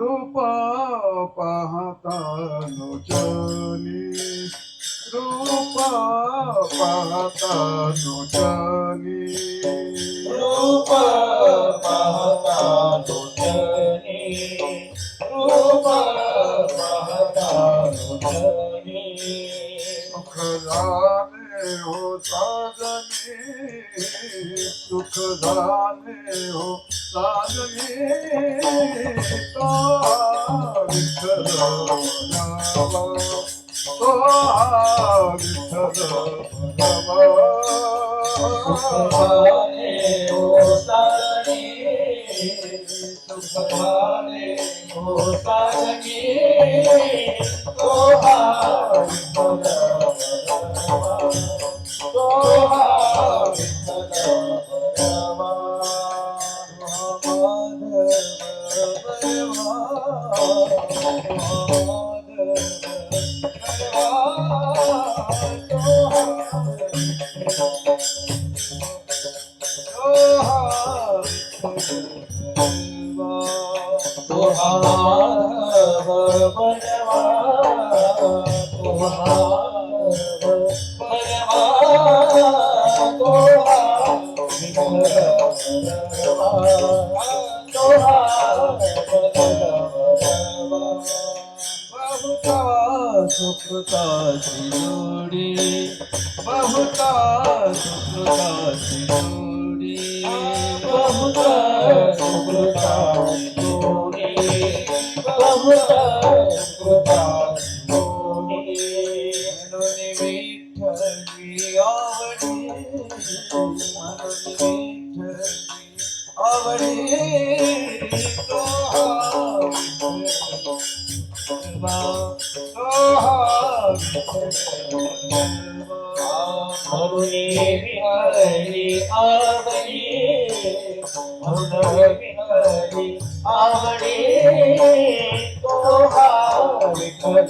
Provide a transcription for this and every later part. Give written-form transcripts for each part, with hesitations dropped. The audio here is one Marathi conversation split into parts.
रूप पाहता लोचनी रूप पाहता लोचनी रूप पाहता लोचनी रूप पाहता लोचनी सुख जाने हो साजनी सुख जाने हो साजनी तो विठ्ठल भरावा तो विठ्ठल भरावा हो साजनी सुख जाने हो साजनी तो विठ्ठल सुकृताची जोडी बहुता सुकृताची जोडी बहुता सुकृताची जोडी बहुता सुकृताची जोडी म्हणून विठ्ठली आवडी म्हणून विठ्ठली आवडी आवडी तो हा विठ्ठल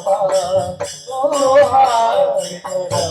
भरावा तो हा विठ्ठल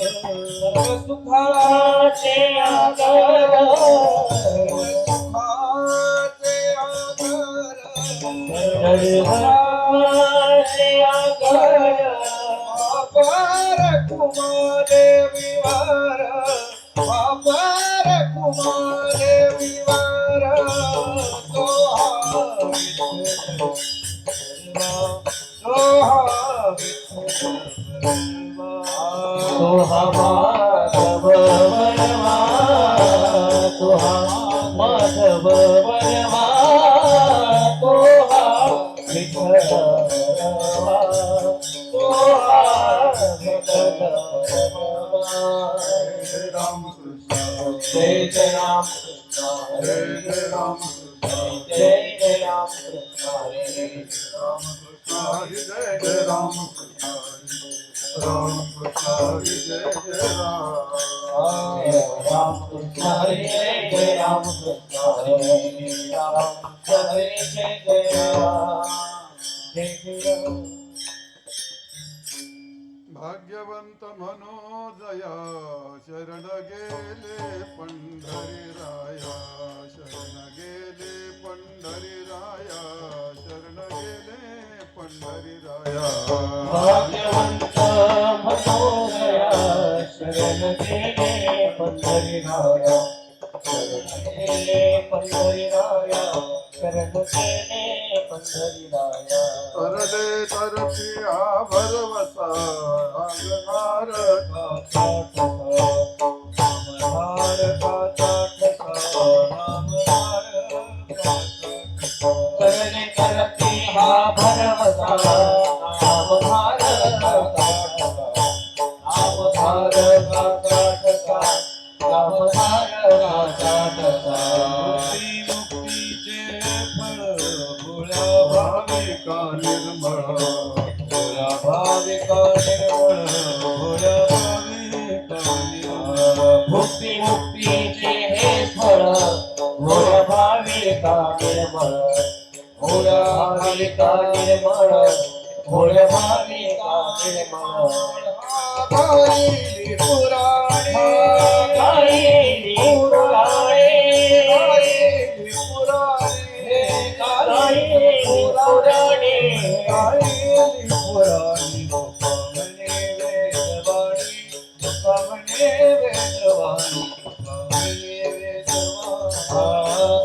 सर्व सुखाचे आधार सुखाचे आधार सर्वाचे आधार अपार कुमारे विवार अपार कुमारे विवार तो हा विठ्ठल सोहा माधव वर्मा सोहा माधव वर्मा सोहा विठ्ठल वर्मा सोहा विठ्ठल वर्मा जय राम कृष्ण जय जय राम कृष्ण जय जय राम कृष्ण जय जय राम कृष्ण हरे राम कृष्ण हरि जय जय राम कृष्ण राम कृष्ण हरि जय जय राम राम कृष्ण हरे जय राम कृष्ण हरे राम हरे जय जय राम जय जय राम भाग्यवंत मनोदया शरण गेले पंढरी राया शरण गेले पंढरी राया शरण गेले पंढरी राया भाग्यवंत मनोदया शरण गेले पंढरीराया शरण गेले पंढरीराया शरण गेले पंढरीराया तरले तरती हा भरवसा अंगणार करणे करती हा भरवसा नाम भार मुक्तीचे फळ भोळ्या भाविका निर्मळ भोळ्या भाविका निर्मळ भोळ्या भाविका निर्मळ भुक्ती मुक्तीचे हे फळ भोळ्या भाविका निर्मळ भोळ्या भाविका निर्मळ भोळ्या भाविका निर्मळ गायली पुराणे गायली पुराणे गायली पुराणे गायली पुराणे गायली पुराणे लोकांनी वेदवाणी लोकांनी वेदवाणी लोकांनी वेदवाणी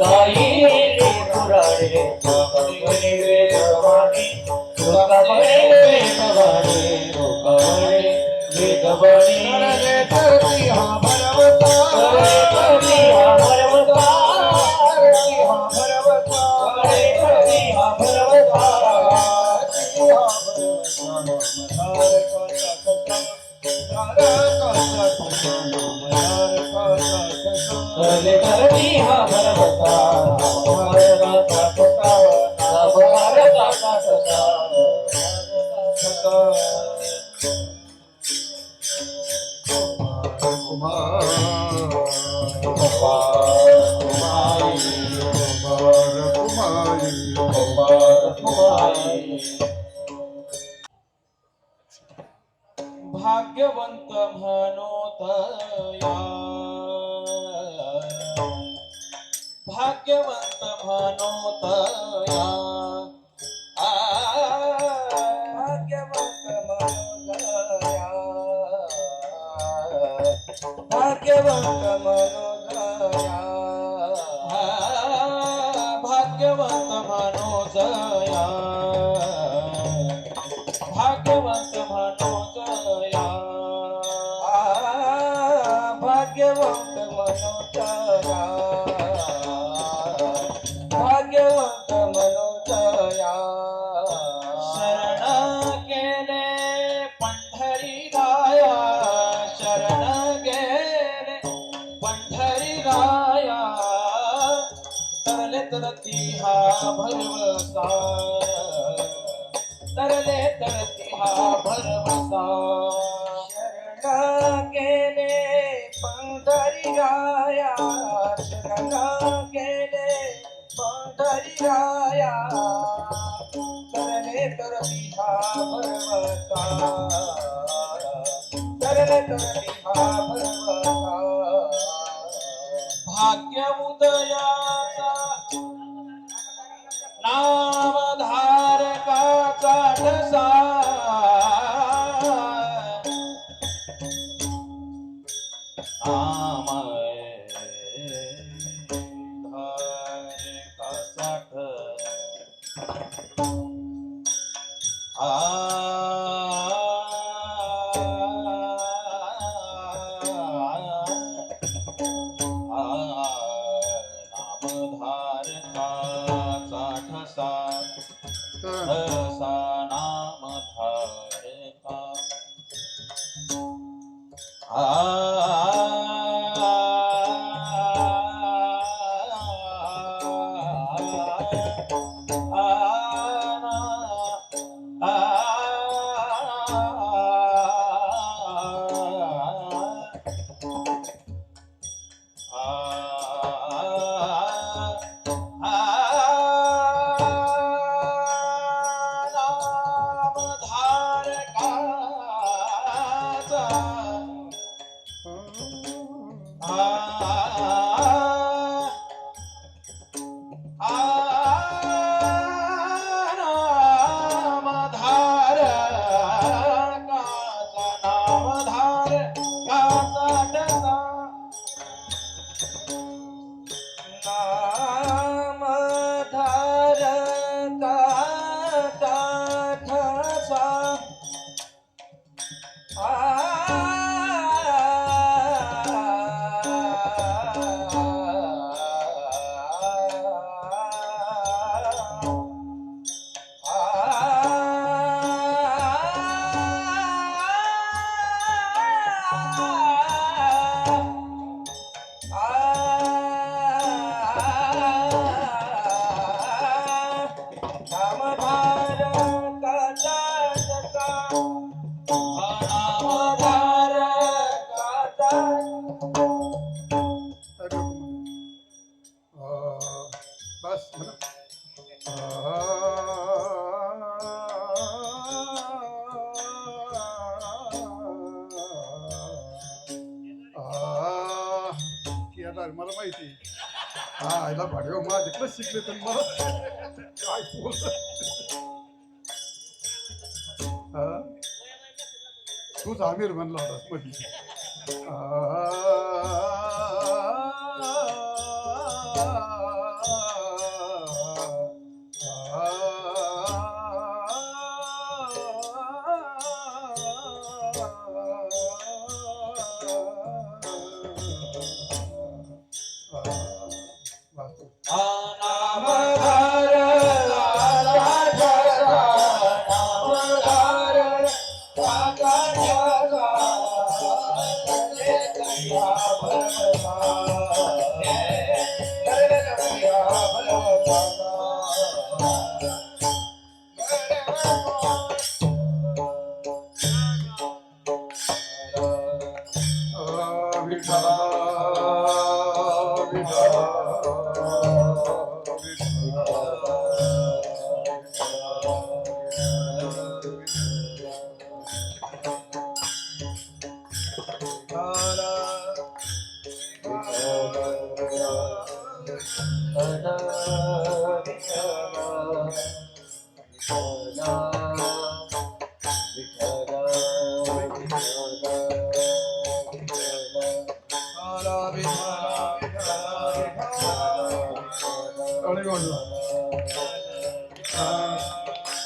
गायली पुराणे लोकांनी वेदवाणी लोकांनी वेदवाणी लोकांनी वेदवाणी करणे करती हा भरवता करती हा भरवता करती हा भरवता करती हा भरवता करले करती हा भरवता भारताचा कथा भारताचा कुमार भाग्यवंत म्हणोतया भाग्यवंत म्हणोतया भाग्यवंत मनोदया भाग्यवंत मनोदया भाग्यवंत मनोदया भाग्यवंत मनोदया भाग्यवंत मनोदया भाग्यवंत मनोदया शरण गेले पंढरी राया शरण गेले पंढरी राया तरले तरती हा भरवसा तरले तरती हा भरवसा शरण गेले पंढरी राया शरण गेले पंढरी राया तरले तरती हा भरवसा तरले करती हा भरवसा भाग्य उदयाचा नामधारकाचा ठसा नामधारकाचा नामधारकाचा ठसा ठसा नामधारका बस म्हणा. केदार मला माहिती हा आईला भाडव माझ्याकडे शिकले तर मला काय बोल तूच आमिर म्हणला होतास मधी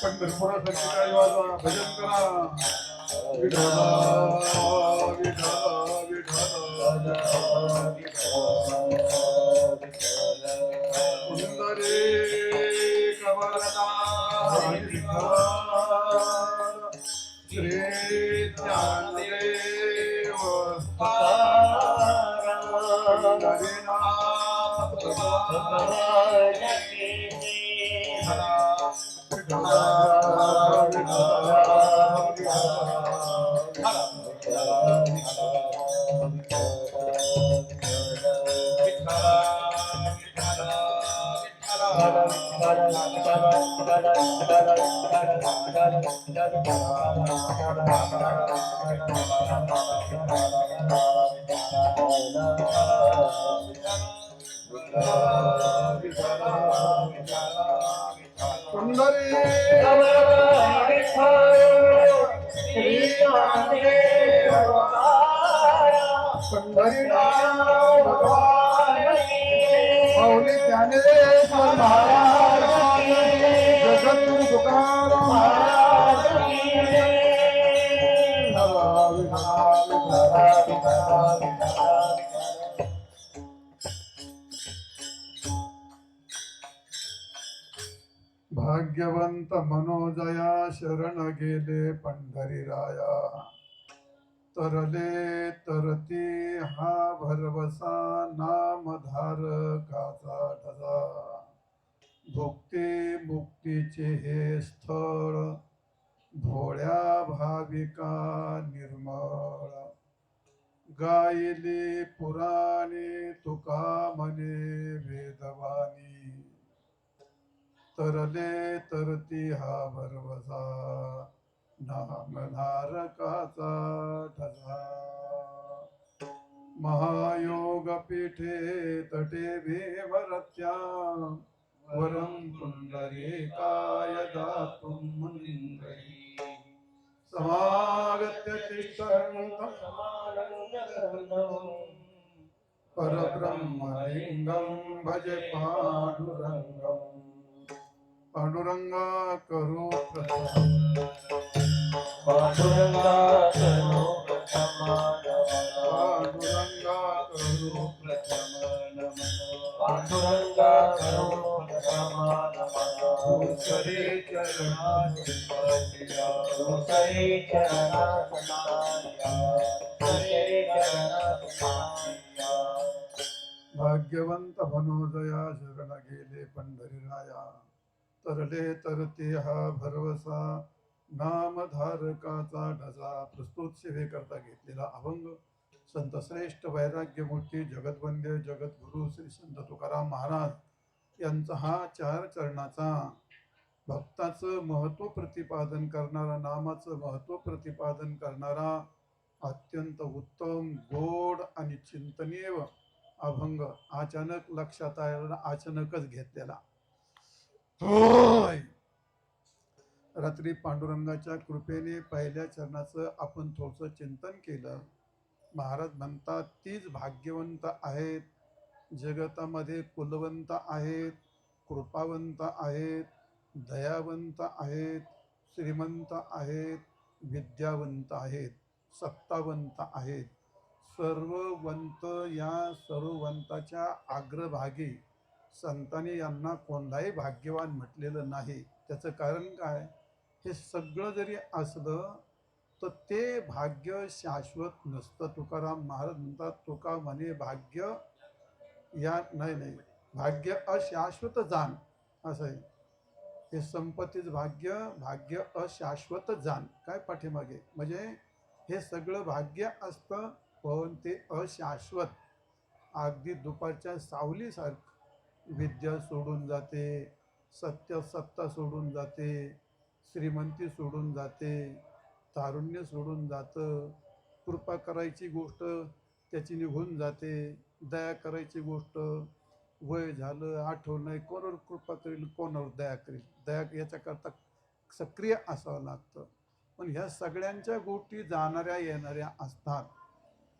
पंढरपुरासारखी काही वाजवा भजन करा विठला विठला विठला रे कमलदा श्री ज्ञानदेव पंढरी पंढरीनाथ भगवान माऊली ज्ञानेश्वर महाराज जगद्गुरु तुकाराम महाराज भाग्यवंत मनोजया शरण गेले पंढरीराया तरले तरती हा भरवसा नामधारकाचा ठसा भुक्ती मुक्तीचे हे स्थळ भोळ्या भाविका निर्मळ गायली पुराणी तुका म्हणे वेदवाणी तरले तरती हा भरवसा नामधारकाचा ठसा महायोग पीठे तटे भीमरत्या वरं पुंडरीकाय दातुं मुनीन्द्रैः समागत्य तिष्ठन्तं परब्रह्मलिङ्गं भजे पाण्डुरङ्गम् पांडुरंगा करो प्रथम पांडुरंगा करो प्रथम पांडुरंगा करो प्रथम पांडुरंगा करो प्रथम दूसरे चरणात पाहिया दूसरे चरणात पाहिया दूसरे चरणात पाहिया भाग्यवंत मनोजया शरण गेले पंढरीराया तरले तरते हा भरवसा नामधारकाचा ढसा प्रस्तुत सेवेकरता घेतलेला अभंग संत श्रेष्ठ वैराग्यमूर्ती जगद्वंद्य जगद्गुरु श्री संत तुकाराम महाराज यांचा हा 4 चरणाचा भक्ताचं महत्त्व प्रतिपादन करणारा नामाचं महत्त्व प्रतिपादन करणारा अत्यंत उत्तम गोड आणि चिंतनीय अभंग अचानक लक्षात आलेला अचानकच घेतलेला रात्री पांडुरंगाच्या कृपेने पहिल्या चरणाचं आपण थोडंसं चिंतन केलं. महाराज म्हणतात तीच भाग्यवंत आहेत, जगतामध्ये कुलवंत आहेत, कृपावंत आहेत, दयावंत आहेत, श्रीमंत आहेत, विद्यावंत आहेत, सत्तावंत आहेत. सर्ववंत या सर्ववंताच्या अग्रभागी संतांनी यांना कोणताही भाग्यवान म्हटलेलं नाही. त्याचं कारण काय? हे सगळं जरी असलं तर ते भाग्य शाश्वत नसतं. तुकाराम महाराज म्हणतात तुका म्हणे भाग्य या नाही भाग्य अशाश्वत जाण असं आहे. हे संपत्तीच भाग्य अशाश्वत जाण काय पाठीमागे म्हणजे हे सगळं भाग्य असतं पण ते अशाश्वत. अगदी दुपारच्या सावलीसारखं विद्या सोडून जाते, सत्ता सोडून जाते, श्रीमंती सोडून जाते, तारुण्य सोडून जातं, कृपा करायची गोष्ट त्याची निघून जाते, दया करायची गोष्ट वय झालं आठवण नाही कोणावर कृपा करेल कोणावर दया करेल. दया याच्याकरता सक्रिय असावं लागतं. पण ह्या सगळ्यांच्या गोष्टी जाणाऱ्या येणाऱ्या असतात.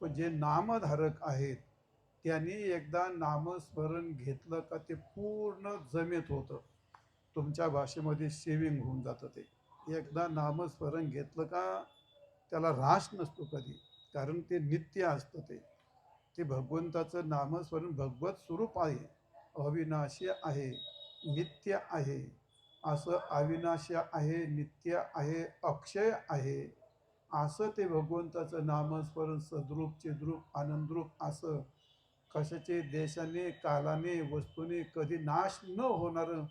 पण जे नामधारक आहेत त्यांनी एकदा नामस्मरण घेतलं का ते पूर्ण जमेत होतं. तुमच्या भाषेमध्ये सेविंग होऊन जातं. ते एकदा नामस्मरण घेतलं का त्याला ऱ्हास नसतो कधी, कारण ते नित्य असतं. ते भगवंताचं नामस्मरण भगवत स्वरूप आहे, अविनाशी आहे, नित्य आहे. असं अविनाशी आहे, नित्य आहे, अक्षय आहे असं ते भगवंताचं नामस्मरण सद्रूप चिद्रूप आनंदरूप असं कशाचे देशाने कालाने वस्तूने कधी नाश न होणारं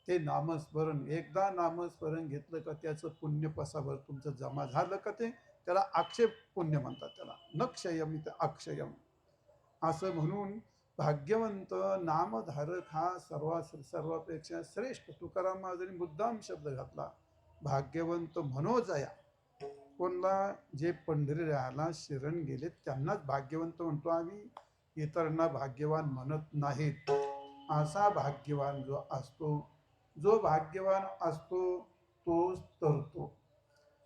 ते नामस्मरण. एकदा नामस्मरण घेतलं का त्याचं पुण्य पसाभर तुमचं जमा झालं का ते त्याला आक्षेप पुण्य म्हणतात. त्याला न क्षयम इथं अक्षयम असं म्हणून भाग्यवंत नामधारक हा सर्वापेक्षा श्रेष्ठ. तुकाराम महाराजांनी मुद्दाम शब्द घातला भाग्यवंत मनोजया. कोणला जे पंढरीला शरण गेले त्यांनाच भाग्यवंत म्हणतो आम्ही, इतरांना भाग्यवान म्हणत नाहीत. असा भाग्यवान जो असतो, जो भाग्यवान असतो तोच तरतो.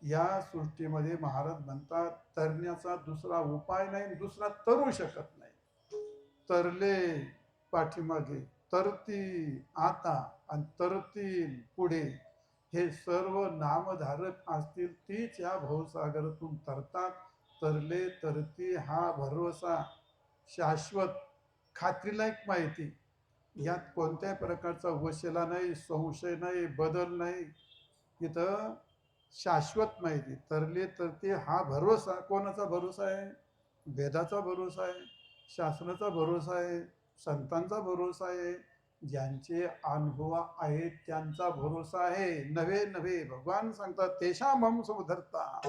या सृष्टीमध्ये महाराज म्हणतात तरण्याचा दुसरा उपाय नाही, दुसरा तरू शकत नाही. तरले पाठीमागे, तरती आता आणि तरतील पुढे, हे सर्व नामधारक असतील तीच या भवसागरातून तरतात. तरले तरती हा भरवसा शाश्वत, खात्रीलायक माहिती. यात कोणत्याही प्रकारचा वशेला नाही, संशय नाही, बदल नाही. इथं शाश्वत माहिती. तरले तरते हा भरोसा कोणाचा भरोसा आहे? वेदाचा भरोसा आहे, शास्त्राचा भरोसा आहे, संतांचा भरोसा आहे, ज्यांचे अनुभव आहेत त्यांचा भरोसा आहे. नव्हे नव्हे भगवान सांगतात तेषा मम समुधरता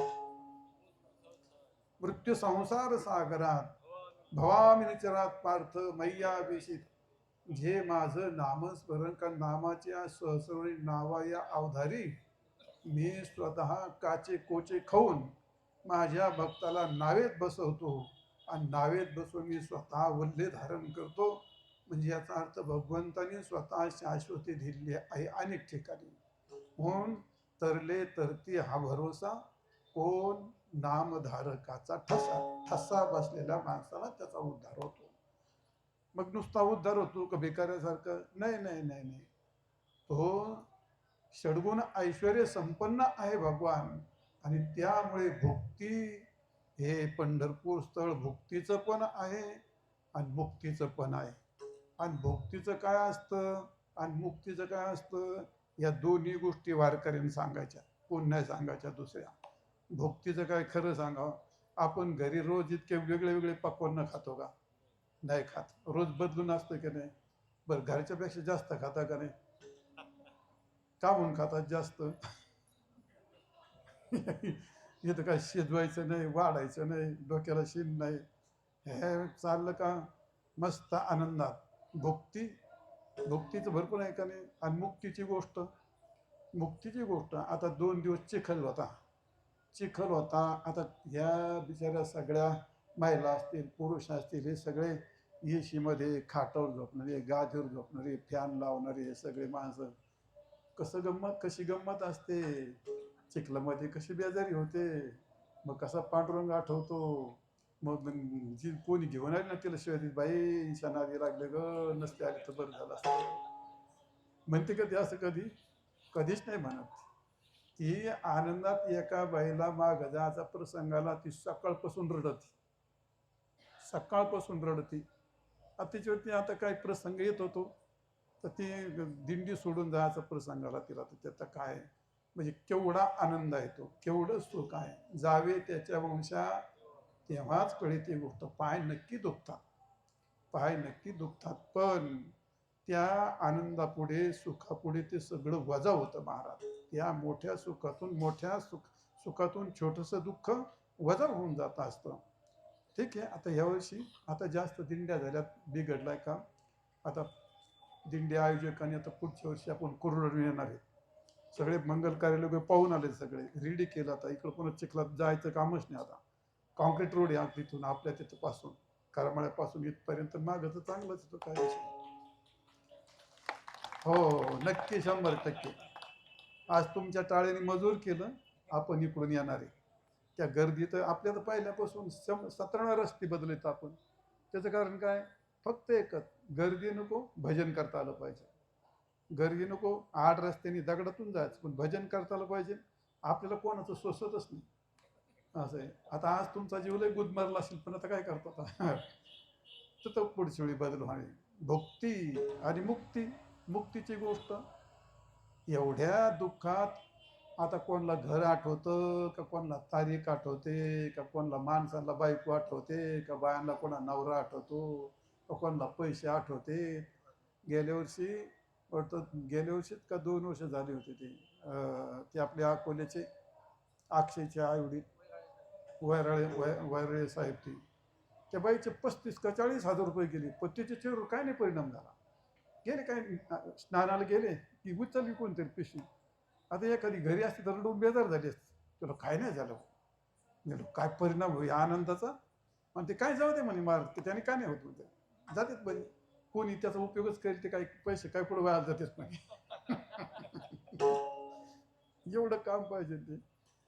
मृत्यू संसार सागरात भवामी निचरात पार्थ मैया विशित. जे माझं नामस्मरण का नामाच्या सहस्रवरी नावा या अवधारी मी स्वतः काचे कोचे खाऊन माझ्या भक्ताला नावेत बसवतो आणि नावेत बसवून मी स्वतः वल्ले धारण करतो. म्हणजे याचा अर्थ भगवंताने स्वतः शाश्वती दिली आहे अनेक ठिकाणी. म्हणून तरले तरती हा भरोसा कोण? नामधारकाचा ठसा. ठसा बसलेल्या माणसाला त्याचा उद्धार होतो. मग नुसता उद्धार होतो का भिकाऱ्यासारखं? नाही नाही नाही नाही. तो षडगुण ऐश्वर्य संपन्न आहे भगवान, आणि त्यामुळे भुक्ती, हे पंढरपूर स्थळ भुक्तीचं पण आहे आणि मुक्तीचं पण आहे. आणि भुक्तीचं काय असतं आणि मुक्तीचं काय असतं, या दोन्ही गोष्टी वारकऱ्यांनी सांगायच्या, कोण नाही सांगायच्या दुसऱ्या. भुक्तीचं काय खरं सांगावं, आपण घरी रोज इतके वेगळे वेगळे पक्वान्न खातो का? नाही खात. रोज बदलून असतं की नाही? बरं, घरच्यापेक्षा जास्त खाता का नाही? का म्हणून खातात जास्त? इथं काय शिजवायचं नाही, वाढायचं नाही, डोक्याला शिन नाही, हे चाललं का मस्त आनंदात. भुक्ती, भुक्तीचं भरपूर आहे का नाही? आणि मुक्तीची गोष्ट, मुक्तीची गोष्ट आता 2 दिवस चिखल होता, चिखल होता. आता ह्या बिचाऱ्या सगळ्या महिला असतील, पुरुष असतील, हे सगळे एशीमध्ये खाटावर झोपणारे, गादीवर झोपणारे, फॅन लावणारे, हे सगळे माणसं. कशी गंमत असते चिखलामध्ये, कशी बेजारी होते. मग कसा पांडुरंग आठवतो. मग जी कोणी घेऊन आली ना तिला शिवाय, बाई शनादी लागले ग, नसते आली तर बरं झालं असतं. म्हणते कधी असं? कधीच नाही म्हणत. ती आनंदात एका बाईला माग जायचा प्रसंगाला ती सकाळपासून रडती, सकाळपासून रडती. आता तिच्यावरती आता काय प्रसंग येत होतो, तर ती दिंडी सोडून जायचा प्रसंग आला तिला, तर त्याचा काय म्हणजे केवढा आनंद आहे तो, केवढं सुख आहे. जावे त्याच्या वंशा तेव्हाच कळे ती गोष्ट. पाय नक्की दुखतात, पाय नक्की दुखतात, पण त्या आनंदापुढे, सुखापुढे ते सगळं वजा होतं महाराज. त्या मोठ्या सुखातून, सुखातून छोटंसं दुःख वजा होऊन जात असतं. ठीक आहे. आता यावर्षी आता जास्त दिंड्या झाल्यात, बिघडलाय का? आता दिंडी आयोजकांनी आता पुढच्या वर्षी आपण कुरुडून येणार आहे. सगळे मंगल कार्य लोक पाहून आले, सगळे रेडी केलं. आता इकडं पुन्हा चिखलात जायचं कामच नाही. आता कॉन्क्रीट रोड आहे तिथून आपल्या तिथं पासून, करमाळ्यापासून इथपर्यंत. मागं तर चांगलंच होतं, काय विषय. हो नक्की, 100%. आज तुमच्या टाळ्याने मजूर केलं, आपण इकडून येणार आहे. त्या गर्दीत आपल्याला पहिल्यापासून 17 रस्ते बदलत आपण. त्याचं कारण काय? फक्त एकच, गर्दी नको, भजन करता आलं पाहिजे. गर्दी नको, 8 रस्त्यांनी दगडातून जायचं, पण भजन करता आलं पाहिजे. आपल्याला कोणाचं सोसतच नाही, असं आहे. आता आज तुमचा जीव लय गुदमरला असेल, पण आता काय करतो आता तर पुढच्या वेळी बदल होणे. भक्ती आणि मुक्ती, मुक्तीची गोष्ट. एवढ्या दुःखात आता कोणाला घर आठवतं का, कोणाला तारीख आठवते का, कोणाला माणसाला बायको आठवते का, बायांना कोणा नवरा आठवतो का, कोणाला पैसे आठवते. गेल्या वर्षीच का 2 वर्ष झाली होती ते आपल्या अकोल्याचे अक्षयचे आईवडील वैराळे साहेब, ती त्या बाईचे 35 का 40,000 रुपये गेले. पण तिच्या चेहऱ्यावर काय नाही परिणाम झाला. गेले काय, स्नानाला गेले की उचलली कोणतरी पिशवी. आता एखादी घरी असते तर रडून बेजार झाली असते, तुला काय नाही झालं. गेलो काय परिणाम होईल आनंदाचा. आणि ते काय जाऊ दे म्हणे महाराज की त्याने काय नाही होत म्हणते. जातेच म्हणे कोणी त्याचा उपयोगच करेल ते काय पैसे काय पुढे व्हायला जातेच म्हणे. एवढं काम पाहिजे ते.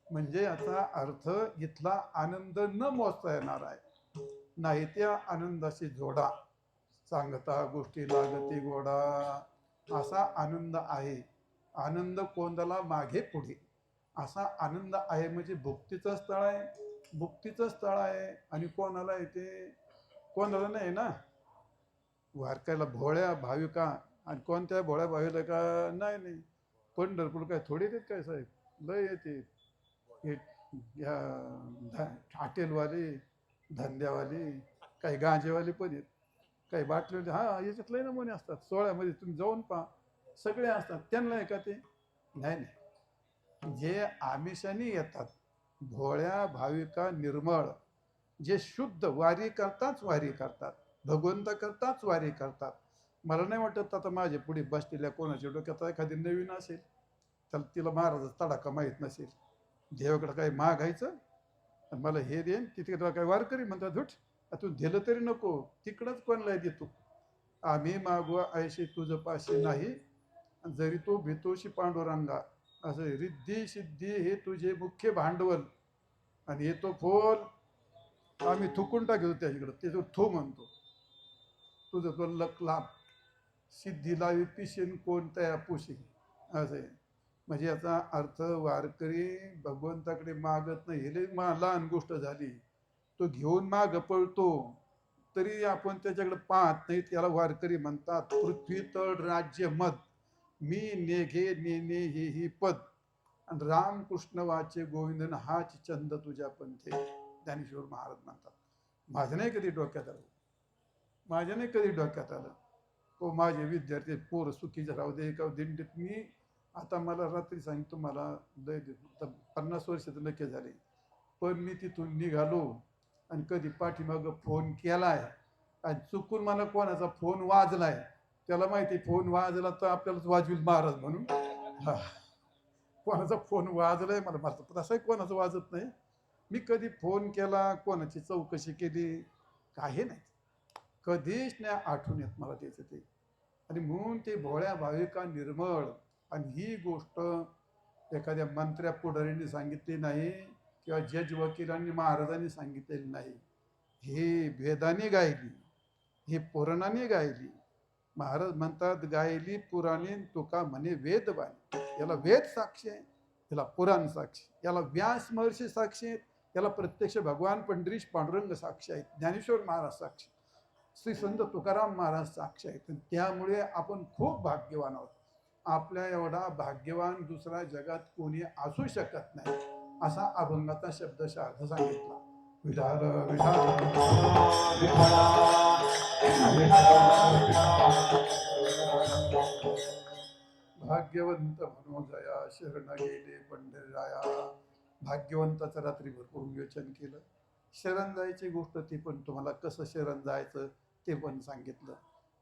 म्हणजे याचा अर्थ इथला आनंद न मोजता येणार आहे. नाही त्या आनंदाशी जोडा. सांगता गोष्टी लागती गोडा असा आनंद आहे. आनंद कोंदाला मागे पुढे असा आनंद आहे. म्हणजे भुक्तीचं स्थळ आहे. भुक्तीचं स्थळ आहे. आणि कोणाला येते कोणाला नाही ना. वारकायला भोळ्या भाविका आणि कोणत्या भोळ्या भाविका का नाही नाही. पंढरपूर काय थोडी देत काय साहेब लय येते. हे हॉटेलवाले धंद्यावाले काही गांजेवाले पण आहेत. काही बाटले हा याच्यात लय नमुने असतात. सोहळ्यामध्ये तुम्ही जाऊन पहा सगळे असतात. त्यांना आहे का ते नाही नाही. जे आमिषाने येतात भोळ्या भाविका निर्मळ जे शुद्ध वारी करताच वारी करतात. भगवंत करताच वारी करतात. मला नाही वाटत आता माझ्या पुढे बसलेल्या कोणाच्या डोक्यात एखादी नवीन असेल त्याला तिला महाराजाचा तडाखा माहीत नसेल. देवाकडे काही मागायचं आणि मला हे देन तिथे काही वारकरी म्हणतात धुट तू दिलं तरी नको तिकडंच कोणला देतो. आम्ही मागवा ऐशी तुझं पाशी नाही जरी तू भेतोशी पांडुरंगा. असं रिद्धी सिद्धी हे तुझे मुख्य भांडवल. आणि येतो फोल आम्ही थुकून टाकतो त्याच्याकडं ते तो थो म्हणतो. तुझं तो लक लाभ सिद्धी लावी पिशेन कोणत्या पुशी असं आहे. म्हणजे याचा अर्थ वारकरी भगवंताकडे मागत नाही. हे लहान गोष्ट झाली. तो घेऊन माग पळतो तरी आपण त्याच्याकडे पाहत नाही. त्याला वारकरी म्हणतात. पृथ्वी तळ राज्य मद मी नेघे नेने हे पद आणि रामकृष्ण वाचे गोविंदन हाच चंद तुझ्या पंथे. ज्ञानेश्वर महाराज म्हणतात. माझं नाही कधी डोक्यात आलं. माझ्या नाही कधी डोक्यात आलं. हो माझे विद्यार्थी पोर सुखीचे राहू दे एका दिंडीत. मी आता मला रात्री सांगतो मला लय 50 वर्ष तर नक्की झाले. पण मी तिथून निघालो आणि कधी पाठीमागं फोन केलाय आणि चुकून मला कोणाचा फोन वाजलाय त्याला माहिती फोन वाजला तर आपल्यालाच वाजवील महाराज म्हणून. हा कोणाचा फोन वाजलाय मला मारतो तसंही कोणाचं वाजत नाही. मी कधी फोन केला कोणाची चौकशी केली काही नाही. कधीच नाही आठवण येत मला त्याचं ते. आणि म्हणून ते भोळ्या भाविका निर्मळ. आणि ही गोष्ट एखाद्या मंत्र्या पुढाऱ्यांनी सांगितली नाही किंवा जज वकिलांनी महाराजांनी सांगितलेली नाही. हे वेदाने गायली हे पुराणाने गायली. महाराज म्हणतात गायली पुराणे तुका म्हणे वेद बाणी. याला वेद साक्षी आहे याला पुराण साक्षी याला व्यास महर्षी साक्षी आहेत याला प्रत्यक्ष भगवान पंढरीश पांडुरंग साक्षी आहेत. ज्ञानेश्वर महाराज साक्षी श्री संत तुकाराम महाराज साक्षी आहेत. त्यामुळे आपण खूप भाग्यवान आहोत. आपल्या एवढा भाग्यवान दुसरा जगात कोणी असू शकत नाही असा अभंगाचा शब्दशः अर्थ सांगितला. विठाल भाग्यवंत मनोजया शरण गेले पंढरीराया. भाग्यवंताचं रात्री भरपूर विवेचन केलं. शरण जायची गोष्ट ती पण तुम्हाला कसं शरण जायचं ते पण सांगितलं.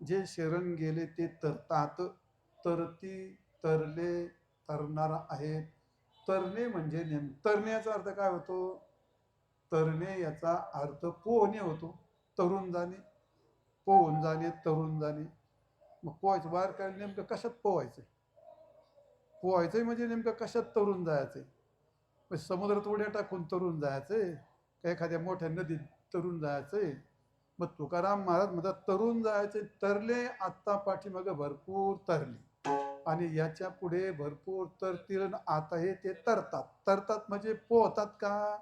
जे शरण गेले ते तरतात. तरती तरले तरणार आहेत. तरणे म्हणजे तरण्याचा अर्थ काय होतो. तरणे याचा अर्थ पोहणे होतो. तरुण जाणे पोहून जाणे तरुण जाणे. मग पोहायचं बाहेर काय नेमकं कशात पोहायचं. पोहायचंय म्हणजे नेमकं कशात तरुण जायचंय. म्हणजे समुद्रात उड्या टाकून तरुण जायचंय का एखाद्या मोठ्या नदीत तरुण जायचंय. मग तुकाराम महाराज म्हणतात तरुण जायचे. तरले आत्ता पाठीमागं भरपूर तरले आणि याच्या पुढे भरपूर तरतील. आता हे ते तरतात. तरतात म्हणजे पोहतात का.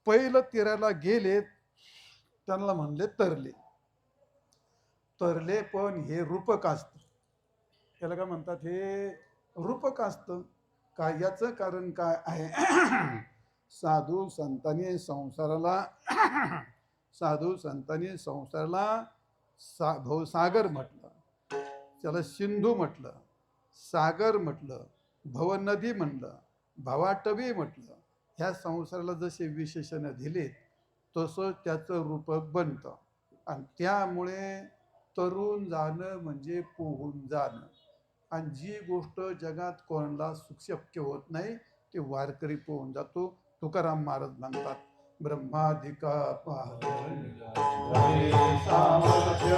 पहिलं तिरायला गेले त्यांना म्हणले तरले. तरले पण हे रूपक असतं. त्याला काय म्हणतात हे रूपक असतं. काय याचं कारण काय आहे. साधू संतांनी संसाराला भवसागर म्हटलं. त्याला सिंधू म्हटलं. सागर म्हटलं. भवनदी म्हटलं. भवाटवी म्हटलं. ह्या संसाराला जसे विशेषण दिले तसं त्याचं रूपक बनतं. आणि त्यामुळे तरुण जाणं म्हणजे पोहून जाणं. आणि जी गोष्ट जगात कोणाला शक्य होत नाही ते वारकरी पोहून जातो. तुकाराम महाराज म्हणतात ब्रह्मादिका पारण सामर्थ्य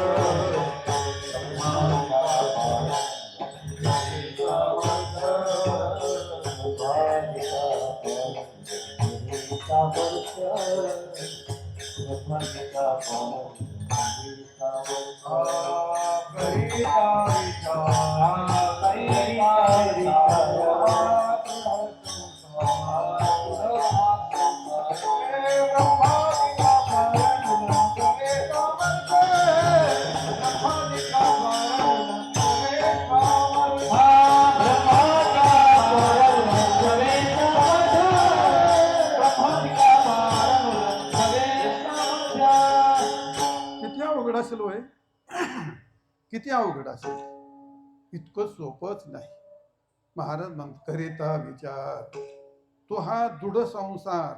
किती अवघड असेल होय किती अवघड असेल इतकं सोपंच नाही महाराज म्हणतात करिता विचार तो हा दृढ संसार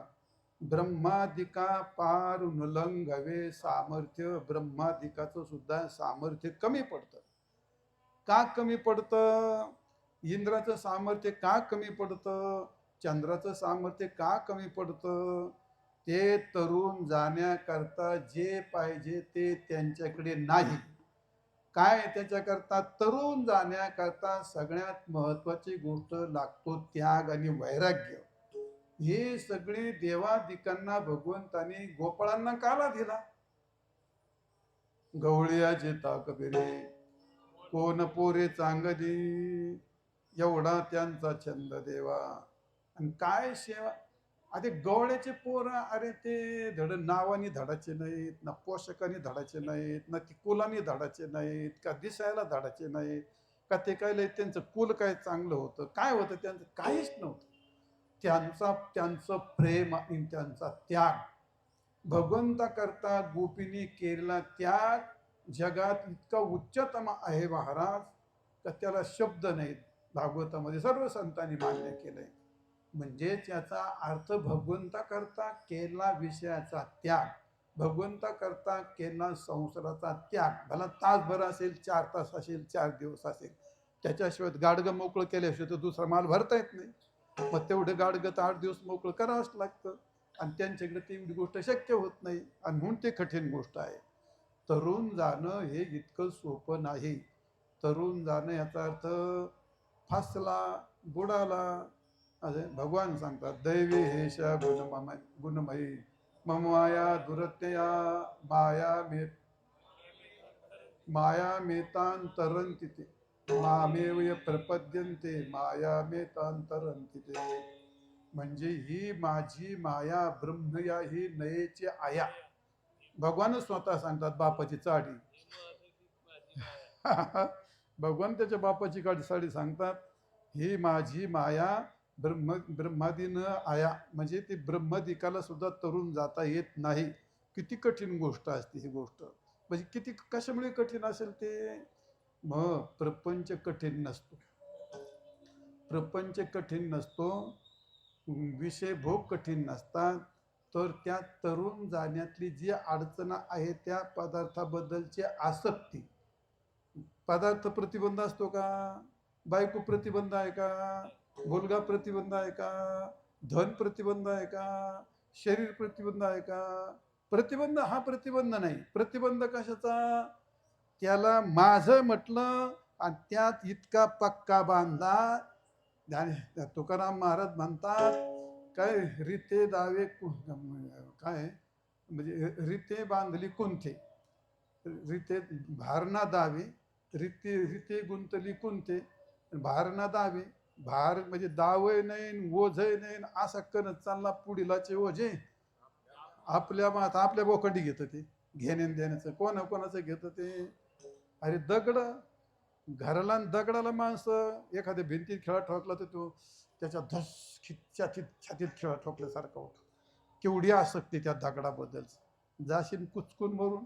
ब्रह्मादिका पार उल्लंघवे सामर्थ्य ब्रह्मादिकाचं सुद्धा सामर्थ्य कमी पडतं का कमी पडतं इंद्राचं सामर्थ्य का कमी पडतं चंद्राचं सामर्थ्य का कमी पडतं ते तरुण जाण्याकरता जे पाहिजे ते त्यांच्याकडे नाही काय त्याच्याकरता तरुण जाण्याकरता सगळ्यात महत्वाची गोष्ट लागतो त्याग आणि वैराग्य हे सगळे देवादिकांना भगवंताने गोपाळांना काला दिला गवळियाचे ताकबिरे कोण पोरे चांगली एवढा त्यांचा छंद देवा आणि काय सेवा अरे गवळ्याचे पोर अरे ते धड नावानी धडाचे नाहीत ना पोषकाने धडाचे नाहीत ना ती कुलानी धडाचे नाहीत का दिसायला धडाचे नाहीत का ते काय लय त्यांचं कुल काय चांगलं होतं काय होतं त्यांचं काहीच नव्हतं त्यांचं प्रेम आणि त्यांचा त्याग भगवंता करता गोपीने केलेला त्याग जगात इतका उच्चतम आहे महाराज का त्याला शब्द नाहीत भागवतामध्ये सर्व संतांनी मान्य केलंय म्हणजे त्याचा अर्थ भगवंता करता केला विषयाचा त्याग भगवंता करता केला संसाराचा त्याग भला तासभर असेल 4 तास असेल 4 दिवस असेल त्याच्याशिवाय गाडगं मोकळं केल्याशिवाय तर दुसरा माल भरता येत नाही मग तेवढं गाडगं तर 8 दिवस मोकळं करावंच लागतं आणि त्यांच्याकडे तेवढी गोष्ट शक्य होत नाही आणि म्हणून ते कठीण गोष्ट आहे तरुण जाणं हे इतकं सोपं नाही तरुण जाणं याचा अर्थ फासला बुडाला भगवान सांगतात दैवी हेशा गुणमयी ममाया दुरत्या माया मेतांतरंती ते मामेव प्रपद्यंते माया मेतांतरंती ते म्हणजे ही माझी माया ब्रह्मया ही नयेची आया भगवानच स्वतः सांगतात बापाची चाडी भगवान त्याच्या बापाची साडी सांगतात ही माझी माया ब्रह्मादीनं आया म्हणजे ती ब्रह्मदिकाला सुद्धा तरुण जाता येत नाही किती कठीण गोष्ट असते ही गोष्ट म्हणजे किती कशामुळे कठीण असेल ते मग प्रपंच कठीण नसतो प्रपंच कठीण नसतो विषय भोग कठीण नसतात तर त्या तरुण जाण्यातली जी अडचण आहे त्या पदार्थाबद्दलची आसक्ती पदार्थ प्रतिबंध असतो का बायको प्रतिबंध आहे का मुलगा प्रतिबंध आहे का धन प्रतिबंध आहे का शरीर प्रतिबंध आहे का प्रतिबंध हा प्रतिबंध नाही प्रतिबंध कशाचा त्याला माझं म्हटलं आणि त्यात इतका पक्का बांधला तुकाराम महाराज म्हणतात काय रीते दावे काय म्हणजे रीते बांधली कुंथे रीते भारणा दावे रीते गुंतली कुंथे भारणा दावे भार म्हणजे दावय नाही ओझय नाही असा कणत चालला पुढीलाचे ओझे आपल्या मात आपल्या बोखंडी घेतं ते घेण्या देण्याचं कोणाचं घेतं ते अरे दगड घराला दगडाला माणसं एखाद्या भिंतीत खेळा ठोकला तर तो त्याच्या धस छातीत खेळा ठोकल्यासारखा होतो केवढी आसक्ती त्या दगडाबद्दल जाशील कुचकून मरून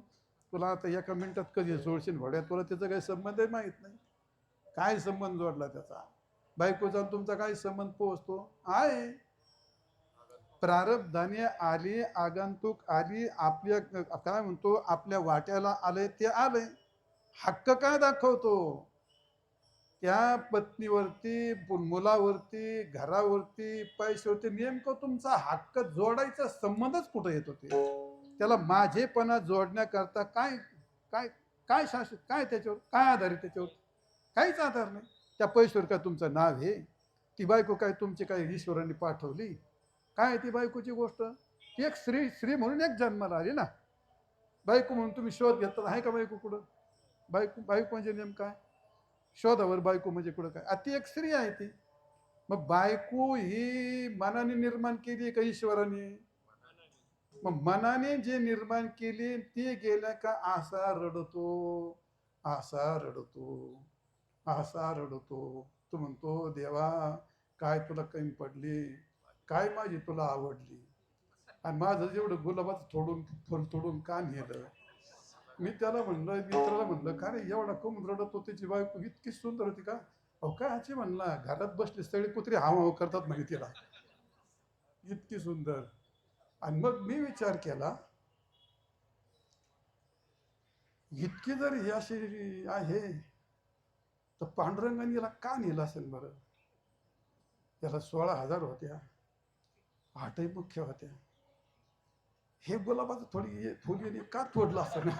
तुला आता एका मिनिटात कधी सोडशील भड्या तुला त्याचा काही संबंधही माहीत नाही काय संबंध जोडला त्याचा बायकोचा तुमचा काय संबंध पोहोचतो आहे प्रारब्धाने आली आगंतुक आली आपल्या काय म्हणतो आपल्या वाट्याला आले ते आले हक्क काय दाखवतो त्या पत्नीवरती मुलावरती घरावरती पैशावरती नेमकं तुमचा हक्क जोडायचा संबंधच कुठं येत होते? त्याला माझेपणा जोडण्याकरता काय काय काय शासन काय त्याच्यावर काय आधार आहे त्याच्यावर? काहीच आधार नाही. त्या पैशावर काय तुमचं नाव आहे? ती बायको काय तुमची काय ईश्वराने पाठवली? काय ती बायकोची गोष्ट? ती एक स्त्री म्हणून एक जन्माला आली ना. बायको म्हणून तुम्ही शोध घेतात, आहे का बायको कुठं? बायको म्हणजे नेमकं काय? शोधावर बायको म्हणजे कुठं काय? ती एक स्त्री आहे ती. मग बायको ही मनाने निर्माण केली का ईश्वराने? मग मनाने जे निर्माण केली ते गेल्या का असा रडतो, असा रडतो, असा रडतो. तो म्हणतो देवा काय तुला कमी पडली, काय माझी तुला आवडली, आणि माझं जेवढं गुलाबाचं थोडून फुल तोडून का नेलं? मी त्याला म्हणलं, मित्राला म्हणलं, का रे एवढा कम रडत होती त्याची बायको इतकी सुंदर होती का? अहो काय ह्याची म्हणला, घरात बसली सगळी कुत्री हाव करतात म्हणे तिला, इतकी सुंदर. आणि मग मी विचार केला, इतकी जर ही अशी आहे तर पांडुरंगाने याला का नेलं असेल बरं? याला 16,000 होत्या, 8ही मुख्य होत्या. हे गुलाबाचं थोडी फुलीने का तोडलं असतं ना?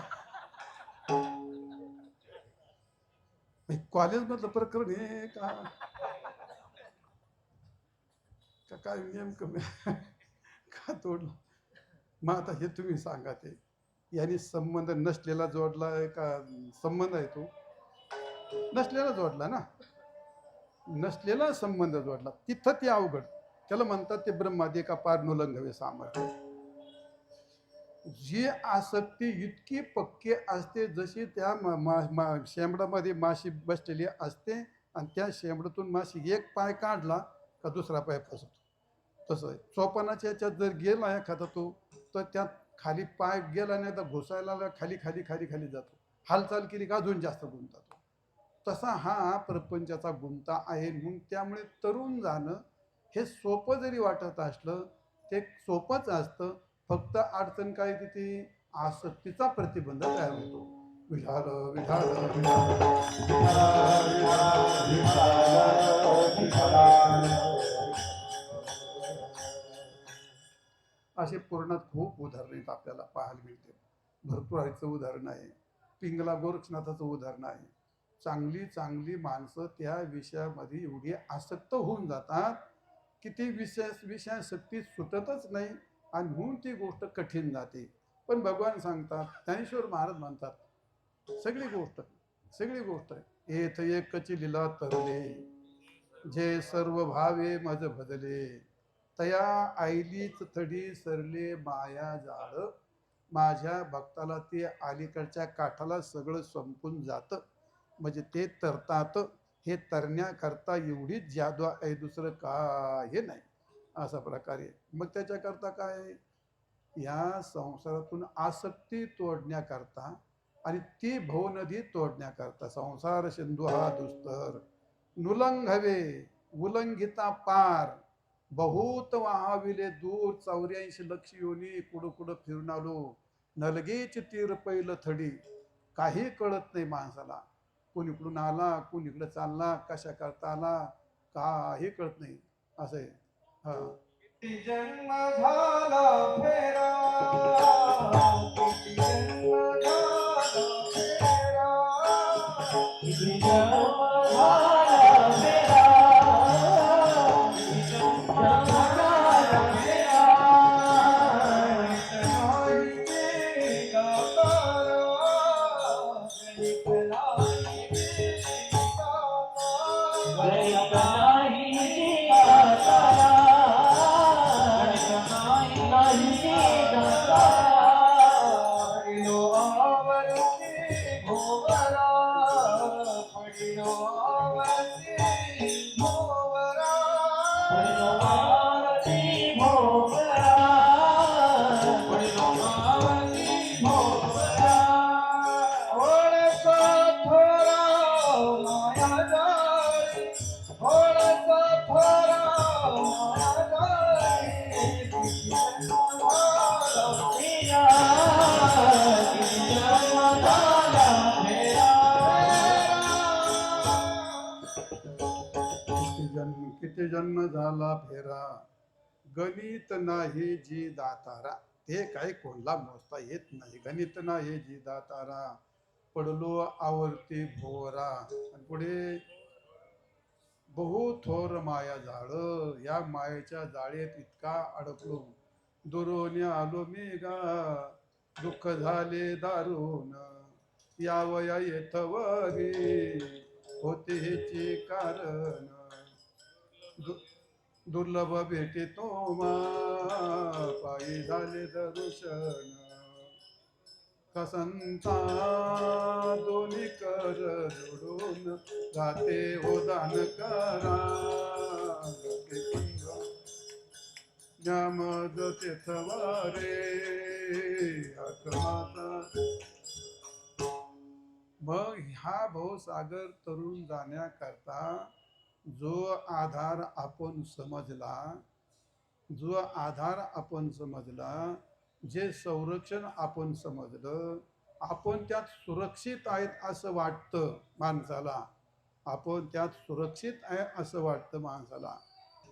कॉलेजमधलं प्रकरण हे का काय नेमकं का तोडलं? मग आता हे तुम्ही सांगा, ते याने संबंध नसलेला जोडलाय का संबंध आहे? तो नसलेला जोडला ना, नसलेला संबंध जोडला, तिथं ते अवघड. त्याला म्हणतात ते ब्रह्मादे का पार नुलंघवे सामर्थ्य. जी आसक्ती इतकी पक्की असते जशी त्या शेंबडामध्ये माशी बसलेली असते, आणि त्या शेंबडातून माशी एक पाय काढला का दुसरा पाय फसतो. तसं आहे चोपनाच्या याच्यात जर गेला एखादा तो, तर त्यात खाली पाय गेला नाही तर घुसायला खाली खाली खाली खाली जातो, हालचाल केली का अजून जास्त गुंततो. तसा हा प्रपंचाचा गुंता आहे. मग त्यामुळे तरुण जाणं हे सोपं जरी वाटत असलं ते सोपंच असतं. फक्त अडचण काय तिथे? आसक्तीचा प्रतिबंध तयार होतो. विठाल विठाल असे पुराणात खूप उदाहरण आपल्याला पाहायला मिळते. भरपूर उदाहरण आहे. पिंगला गोरक्षनाथाचं उदाहरण आहे. चांगली चांगली माणसं त्या विषयामध्ये एवढी आसक्त होऊन जातात की ती विषयासक्ती सुटतच नाही, आणि म्हणून ती गोष्ट कठीण जाते. पण भगवान सांगतात, ज्ञानेश्वर महाराज म्हणतात, सगळी गोष्ट येथ एकची लीला तरले, जे सर्व भावे मज भजले, तया आईलीच थडी सरले माया जाळ. माझ्या भक्ताला ते अलीकडच्या काठाला सगळं संपून जातं, म्हणजे ते तरतात. हे तरण्याकरता एवढीच जादू आहे, दुसरं काही नाही, अशा प्रकारे. मग त्याच्याकरता काय? या संसारातून आसक्ती तोडण्याकरता आणि ती भवनदी तोडण्याकरता, संसार सिंधू हा दुस्तर, नुलंघवे उलंघिता पार, बहुत वाहाविले दूर, 84 लक्ष योनी कुडं कुडं फिरून आलो, नलगेची तीर पैल थडी. काही कळत नाही माणसाला, कोणीकडून आला, कोणीकडे चालला, कशा करता आला, काही कळत नाही. असं आहे. हा, किती जन्म झाला फेरा, किती जन्म झाला फेरा, किती जन्म झाला फेरा, किती जन्म झाला फेरा, नाही गेला तारा, गणित नाही गेला तारा, नाही इथे जन्म झाला फेरा गणित नाही जी दातारा. ते काय कोणला मोजता येत नाही. गणित नाही जी दातारा पडलो आवर्ती भोरा. आणि पुढे बहु थोर माया जाळ, या मायेच्या जाळेत इतका अडकलो दुरोने आलो मी गा. दुःख झाले दारुण यावया येथवरी होते हेचे कारण. दुर्लभ भेटे तोमा पायी झाले दर्शन. कसंता दोन्ही कर जोडून जाते हो दान करा. ज्यामज तेथवारे आत्माचा. मग हा भवसागर तरुण जाण्याकरता जो आधार आपण समजला, जो आधार आपण समजला, जे संरक्षण आपण समजलं, आपण त्यात सुरक्षित आहेत असं वाटतं माणसाला. आपण त्यात सुरक्षित आहे असं वाटतं माणसाला.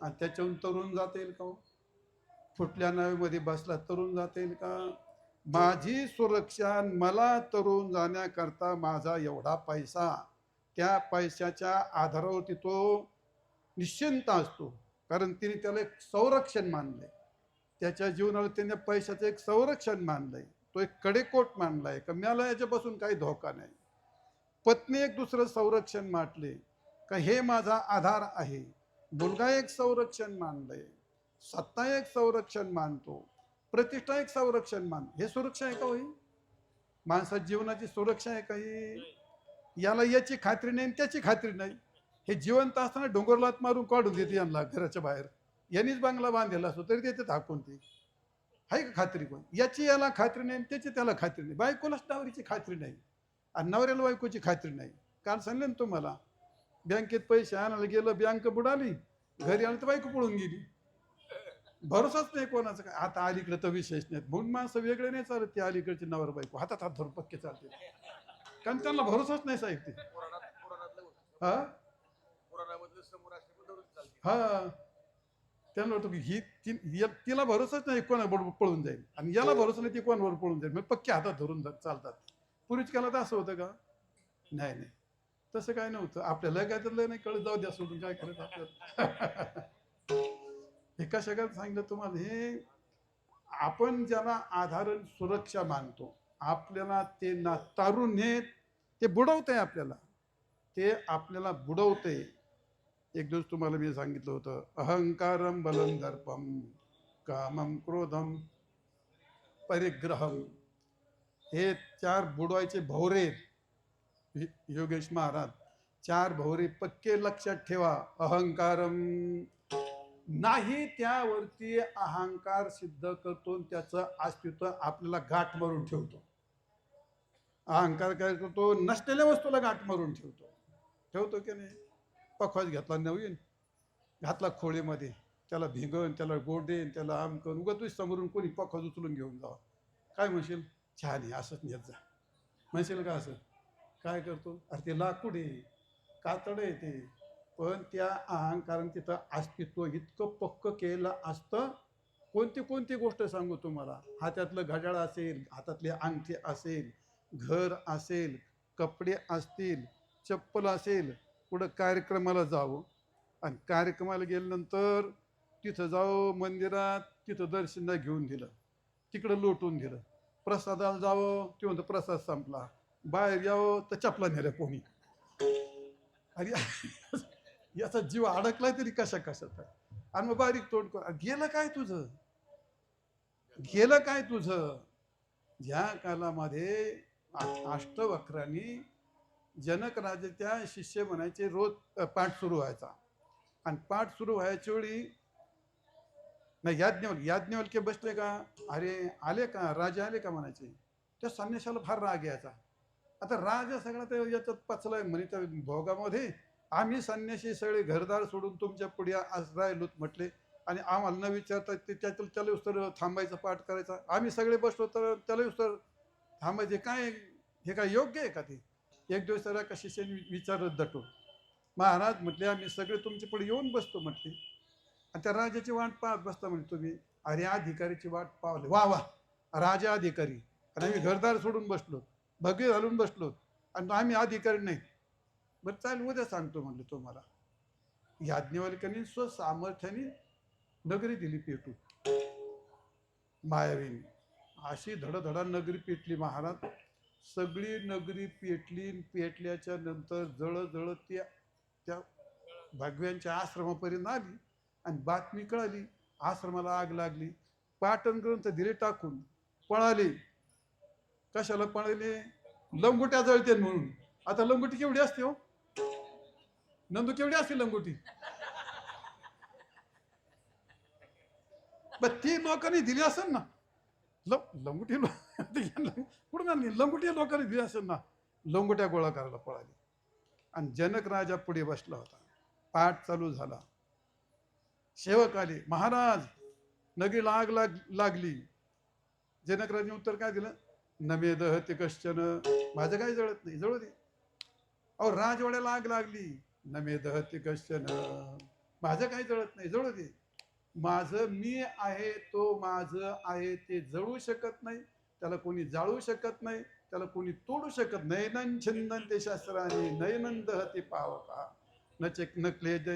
आणि त्याच्याहून तरुण जाता येईल का हो? फुटल्या नावेमध्ये बसला तरुण जाता येईल का? माझी सुरक्षा, मला तरुण जाण्याकरता माझा एवढा पैसा, त्या पैशाच्या आधारावरती तो निश्चिंत असतो. कारण तिने त्याला एक संरक्षण मानलंय. त्याच्या जीवनाला त्याने पैशाचं एक संरक्षण मानलंय. तो एक कडेकोट मानलाय का मला याच्यापासून काही धोका नाही. पत्नी एक दुसरं संरक्षण मानले का हे माझा आधार आहे. मुलगा एक संरक्षण मानलंय. सत्ता एक संरक्षण मानतो. प्रतिष्ठा एक संरक्षण मान. हे सुरक्षा आहे का होई? माणसाच्या जीवनाची सुरक्षा आहे काही? याला याची खात्री नाही त्याची खात्री नाही. हे जिवंत असताना डोंगरलात मारून काढून देते यांना घराच्या बाहेर. यांनीच बांगला बांधलेला असतो तरी देते हाकून. ते आहे का खात्री? कोण याची याला खात्री नाही त्याची त्याला खात्री नाही. बायकोलाच नवरीची खात्री नाही आणि नवऱ्याला बायकोची खात्री नाही. काल सांगले ना तुम्हाला, बँकेत पैसे आणायला गेलं, बँक बुडाली, घरी आलं तर बायको पळून गेली. भरोसाच नाही कोणाचा. काय आता अलीकडे तर विशेष नाहीत म्हणून माणसं वेगळे नाही चालत. ते अलीकडची नवर बायको हातात हात धरून पक्के चालते कारण त्यांना भरोसाच नाही साहेब. ते हा हा त्यांना वाटतं की ही तिला भरोसाच नाही कोणाबरोबर पळून जाईल आणि याला भरोसा नाही ती कोणाबरोबर पळून जाईल. मग पक्के हातात धरून चालतात. पूर्वीच केला तर असं होतं का? नाही नाही तसं काय नव्हतं. आपल्याला काय तर नाही कळत, जाऊ द्या सोडून काय करत आपल्याला. हे कशाला सांगितलं तुम्हाला? हे आपण ज्याला आधारण सुरक्षा मानतो, आपल्याला ते ना तारून नेत ते बुडवतंय आपल्याला. ते आपल्याला बुडवतंय. एक दिवस तुम्हाला मी सांगितलं होतं, अहंकारम बलम दर्पम कामम क्रोधम परिग्रहम. हे 4 बुडवायचे भोवरे. योगेश महाराज 4 भोवरे पक्के लक्षात ठेवा. अहंकारम नाही त्यावरती अहंकार सिद्ध करतो, त्याचं अस्तित्व आपल्याला गाठ मारून ठेवतो. अहंकार काय करतो? नसलेल्या वस्तूला गाठ मारून ठेवतो की नाही? पखवाज घेतला नवीन, घातला खोळीमध्ये, त्याला भिंगण, त्याला गोडेन, त्याला आमकन. उगा तुझी समोरून कोणी पखवाज उचलून घेऊन जावा, काय म्हणशील? छान आहे असंच नेत जा म्हणशील का? असं काय करतो? अरे ते लाकूड आहे, कातड आहे ते. पण त्या अहंकाराने तिथं अस्तित्व इतकं पक्क केलं असतं. कोणती गोष्ट सांगू तुम्हाला? हातातलं घड्याळ असेल, हातातले अंगठी असेल, घर असेल, कपडे असतील, चप्पल असेल, पुढं कार्यक्रमाला जावं आणि कार्यक्रमाला गेल्यानंतर तिथं जावं मंदिरात, तिथं दर्शनला घेऊन दिलं, तिकडं लोटून दिलं. प्रसादाला जावं, ते म्हणतं प्रसाद संपला. बाहेर यावं तर चपला नेल्या कोणी. आणि याचा जीव अडकलाय तरी कशाचा. आणि मग बारीक तोंड कर. गेलं काय तुझं? ज्या कालामध्ये अष्टवक्रांनी जनक राजाच्या शिष्य म्हणायचे, रोज पाठ सुरू व्हायचा आणि पाठ सुरू व्हायच्या वेळी नाही याज्ञवल्क्य बसले का, अरे आले का राजा, आले का म्हणायचे. त्या संन्यासाला फार राग यायचा. आता राजा सगळा तर याच्यात पचलाय म्हणे त्या भोगामध्ये. आम्ही संन्यासी सगळे घरदार सोडून तुमच्या पुढे राहिलोत म्हटले आणि आम्हाला न विचारता ते त्याला उत्तर थांबायचं, पाठ करायचा. आम्ही सगळे बसलो तर त्याला उत्तर थांबायचे. काय हे काय योग्य आहे का? ते एक दिवस त्याला का शिष्याने विचारत दटून, महाराज म्हटले आम्ही सगळे तुमच्या पुढे येऊन बसतो म्हटले. आणि त्या राजाची वाट पाहत बसता म्हणजे तुम्ही. अरे अधिकारीची वाट पावले, वा वा, राजा अधिकारी. आणि आम्ही घरदार सोडून बसलो, भगवे घालून बसलो, आणि आम्ही अधिकारी नाही. बरं चालेल, उद्या सांगतो म्हणले तुम्हाला. याज्ञवल्क्यांनी स्वसामर्थ्याने नगरी दिली पेटून. मायावीने अशी धडधडा नगरी पेटली महाराज. सगळी नगरी पेटली. पेटल्याच्या नंतर जळजळ त्या भगव्यांच्या आश्रमापर्यंत आली आणि बातमी कळाली आश्रमाला आग लागली. पाटण ग्रंथ दिले टाकून पळाले. कशाला पळाले? लंगोट्या जळते म्हणून. आता लंगोटी केवढी असते हो नंदू, केवढी असते लंगोटी? ती लोकांनी दिली असेल ना लंगोटी. कुठून आणली लंगोटी? लोकांनी दिली असेल ना. लंगोट्या गोळा करायला पळाली. आणि जनक राजा पुढे बसला होता. पाठ चालू झाला. सेवक आले, महाराज नगरीला आग लागली. जनकराजाने उत्तर काय दिलं? नमे दहते कश्चन. माझं काही जळत नाही, जळू दे. अहो राजवाड्याला आग लागली. नमे दहते कश्चन. माझं काही जळत नाही, जळू दे. माझं मी आहे तो माझं आहे ते जळू शकत नाही, त्याला कोणी जाळू शकत नाही, त्याला कोणी तोडू शकत नाही. नैनं छिंदन ते शास्त्राने नयनंद ते पावका न क्लेद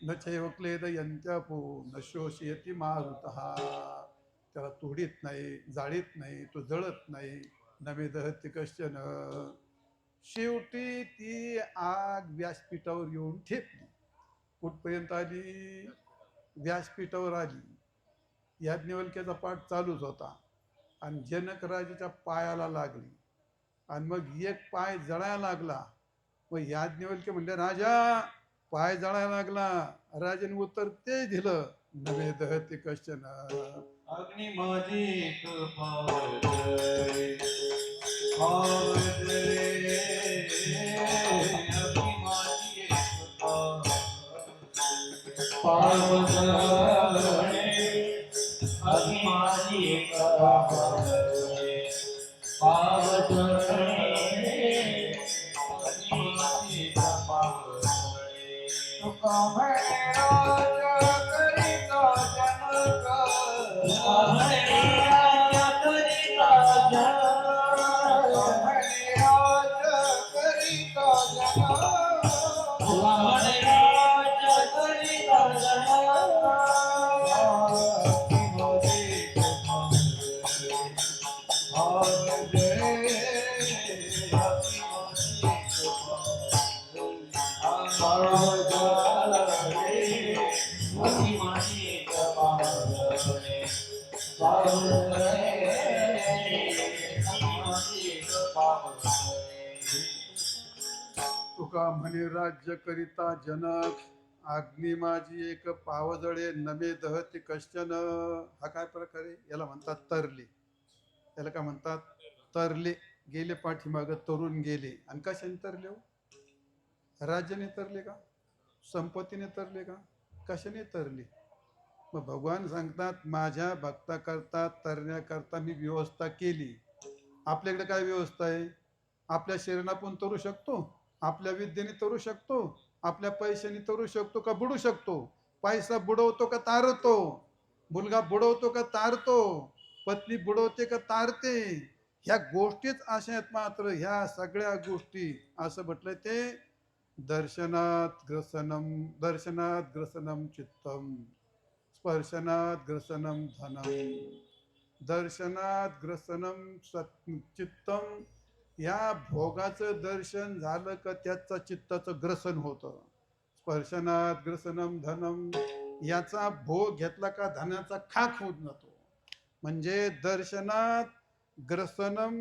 न चैव क्लेद यंत्यापो न शोषयती मारुतः. त्याला तोडीत नाही, जाळीत नाही, तो जळत नाही. नमे दहते कश्चन. शेवटी ती आग व्यासपीठावर येऊन ठेपली. कुठपर्यंत आली? व्यासपीठावर आली. याज्ञवल्क्याचा पाठ चालूच होता आणि जनक राजाच्या पायाला लागली. आणि मग एक पाय जळायला लागला. मग याज्ञवल्क्य म्हणले, राजा पाय जळायला लागला. राजाने उत्तर ते दिलं, नवे दहते कश्चन. अग्नि माझी एक पावले, पावले, अग्नि माझी एक पावले, अग्नि माझी एक पावले, पावले, अग्नि माझी एक पावले. तुका म्हणे राजा करिता जनक, तुका म्हणे राज्य करिता जनक, अग्नी माझी एक पावजळे, नमे दहते कश्चन. हा काय प्रकार आहे? याला म्हणतात तरले. याला काय म्हणतात? तरले. गेले पाठीमाग, तरुण गेले. आणि कशाने तरले हो? राज्याने तरले का? संपत्तीने तरले का? कशाने तरले? मग भगवान सांगतात, माझ्या भक्ताकरता तरण्याकरता मी व्यवस्था केली. आपल्याकडे काय व्यवस्था आहे? आपल्या शरीराने आपण तरू शकतो, आपल्या विद्येने तरू शकतो, आपल्या पैशाने तरू शकतो का बुडू शकतो? पैसा बुडवतो का तारतो? मुलगा बुडवतो का तारतो? पत्नी बुडवते का तारते? ह्या गोष्टीच अशा आहेत. मात्र ह्या सगळ्या गोष्टी असं म्हटलंय ते दर्शनात ग्रसनम, दर्शनात ग्रसनम चित्तम, स्पर्शनात ग्रसनम धनम, दर्शनात ग्रसनम चित्तम. या भोगाचं दर्शन झालं का त्याचा चित्ताचं ग्रसन होतं. स्पर्शनात ग्रसनम धनम, याचा भोग घेतला का धनाचा खाक होत जातो. म्हणजे दर्शनात ग्रसनम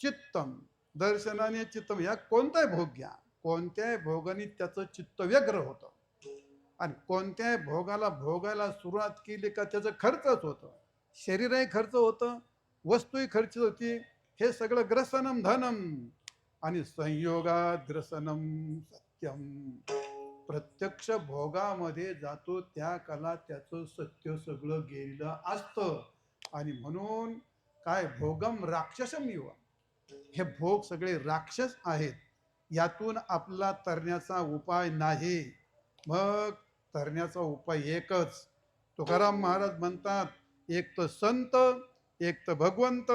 चित्तम, दर्शनाने चित्तम. या कोणताही भोग घ्या, कोणत्याही भोगाने त्याचं चित्त व्यग्र होतं. आणि कोणत्याही भोगाला भोगायला सुरुवात केली का त्याचं खर्चच होतं. शरीरही खर्च होतं, वस्तूही खर्च होती. हे सगळं ग्रसनम धनम. आणि संयोगात ग्रसनम सत्यम. प्रत्यक्ष भोगामध्ये जातो त्या कला त्याचं सत्य सगळं गेलेलं असतं. आणि म्हणून काय भोगम राक्षसम युवा, हे भोग सगळे राक्षस आहेत. यातून आपला तरण्याचा उपाय नाही. मग तरण्याचा उपाय एकच. तुकाराम महाराज म्हणतात एक तर संत, एक तर भगवंत,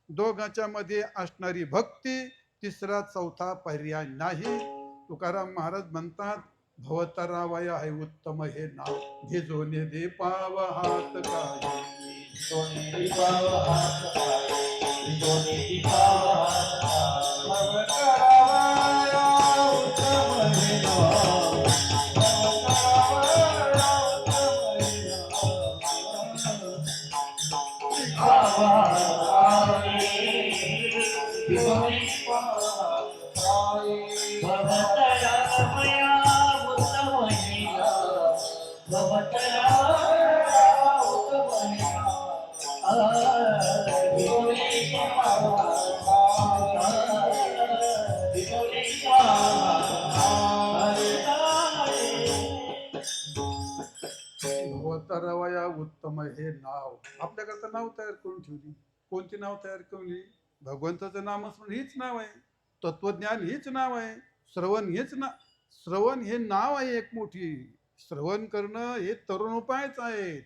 दोघांच्या मध्ये असणारी भक्ती, तिसरा चौथा पर्याय नाही. तुकाराम महाराज म्हणतात भवतरावया आहे उत्तम हे नाव, झिजोने दे पाव हात काय. सोने दीपाव हात पाय, सोने दीपाव हात पाय. भवतरावया उत्तम हे नाव, भवतरावया उत्तम हे नाव. दीपाव हात पाय, सोने दीपाव हात पाय. भवतरावया उत्तम हे नाव, भवतरावया उत्तम हे नाव. सोने दीपाव हात पाय, सोने दीपाव हात पाय. भवतरावया उत्तम हे नाव. आपल्याकरता नाव तयार करून ठेवली. कोणती नाव तयार केली? भगवंताचं नामस्मरण हीच नाव आहे, तत्वज्ञान हीच नाव आहे, श्रवण हेच ना, श्रवण हे नाव आहे एक मोठी. श्रवण करणं हे तरुणोपायच आहेत,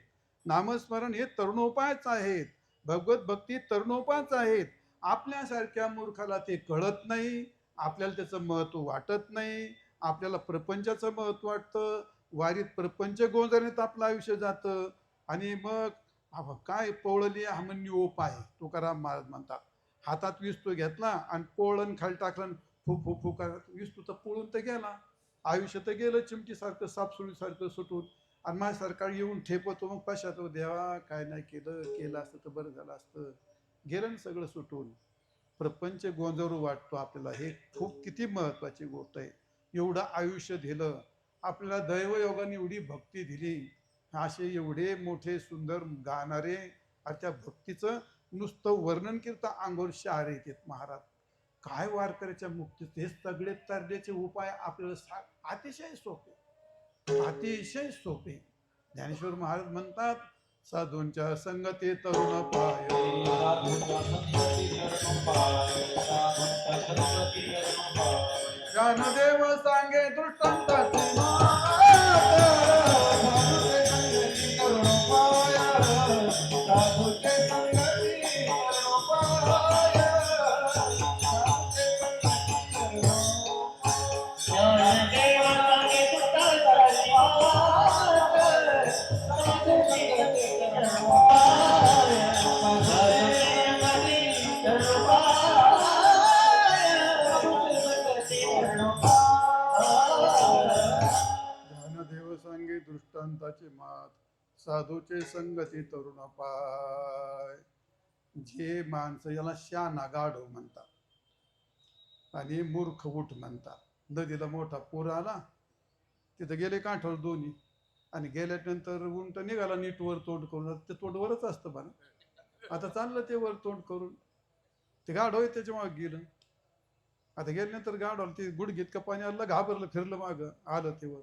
नामस्मरण हे तरुणोपायच आहेत, भगवत भक्ती तरुणोपायच आहेत. आपल्यासारख्या मूर्खाला ते कळत नाही, आपल्याला त्याचं महत्त्व वाटत नाही. आपल्याला प्रपंचाचं महत्त्व वाटतं, वारीत प्रपंच गोंधळीत आपलं आयुष्य जातं. आणि मग काय पोळली हमन्यू उपाय. तुकाराम महाराज म्हणतात हातात विस्तू घेतला आणि पोळण खाली टाकलं, फू फू फू करत विस्तू तर पोळून तर गेला, आयुष्य तर गेलं चिमटीसारखं सापसुळीसारखं सुटून. आणि माझ्यासारखा येऊन ठेपतो मग पश्चात देवा काय नाही केलं असतं तर बरं झालं असतं. गेलं ना सगळं सुटून. प्रपंच गोंधळू वाटतो आपल्याला. हे खूप किती महत्वाची गोष्ट आहे. एवढं आयुष्य दिलं आपल्याला, दैवयोगाने एवढी भक्ती दिली, असे एवढे मोठे सुंदर गाणारे, आणि त्या भक्तीचं नुसतं वर्णन करता अंगावर शहारे येतात महाराज. काय वारकऱ्याच्या मुक्तीचे हे सगळे तरण्याचे उपाय आपल्याला अतिशय सोपे, अतिशय सोपे. ज्ञानेश्वर महाराज म्हणतात साधूंच्या संगती तरुण पाय, ज्ञानदेव सांगे दृष्टांताची ज्ञानदेव सांगे दृष्टांताची मात, साधूचे संगती तरुण पाय. जे माणसं याला शाना गाढव म्हणतात आणि मूर्ख उठ म्हणतात. नदीला मोठा पूर आला, तिथं गेले काठावर दोन्ही, आणि गेल्यानंतर उंट निघाला नीट वर तोंड करून. ते तोंड वरच असतं बरं. आता चाललं ते वर तोंड करून, ते गाढव आहे त्याच्या मागे गेलं. आता गेल्यानंतर गाढवलं ते गुडघेत का पाणी आलं, घाबरलं, फिरलं मागं, आलं ते वर.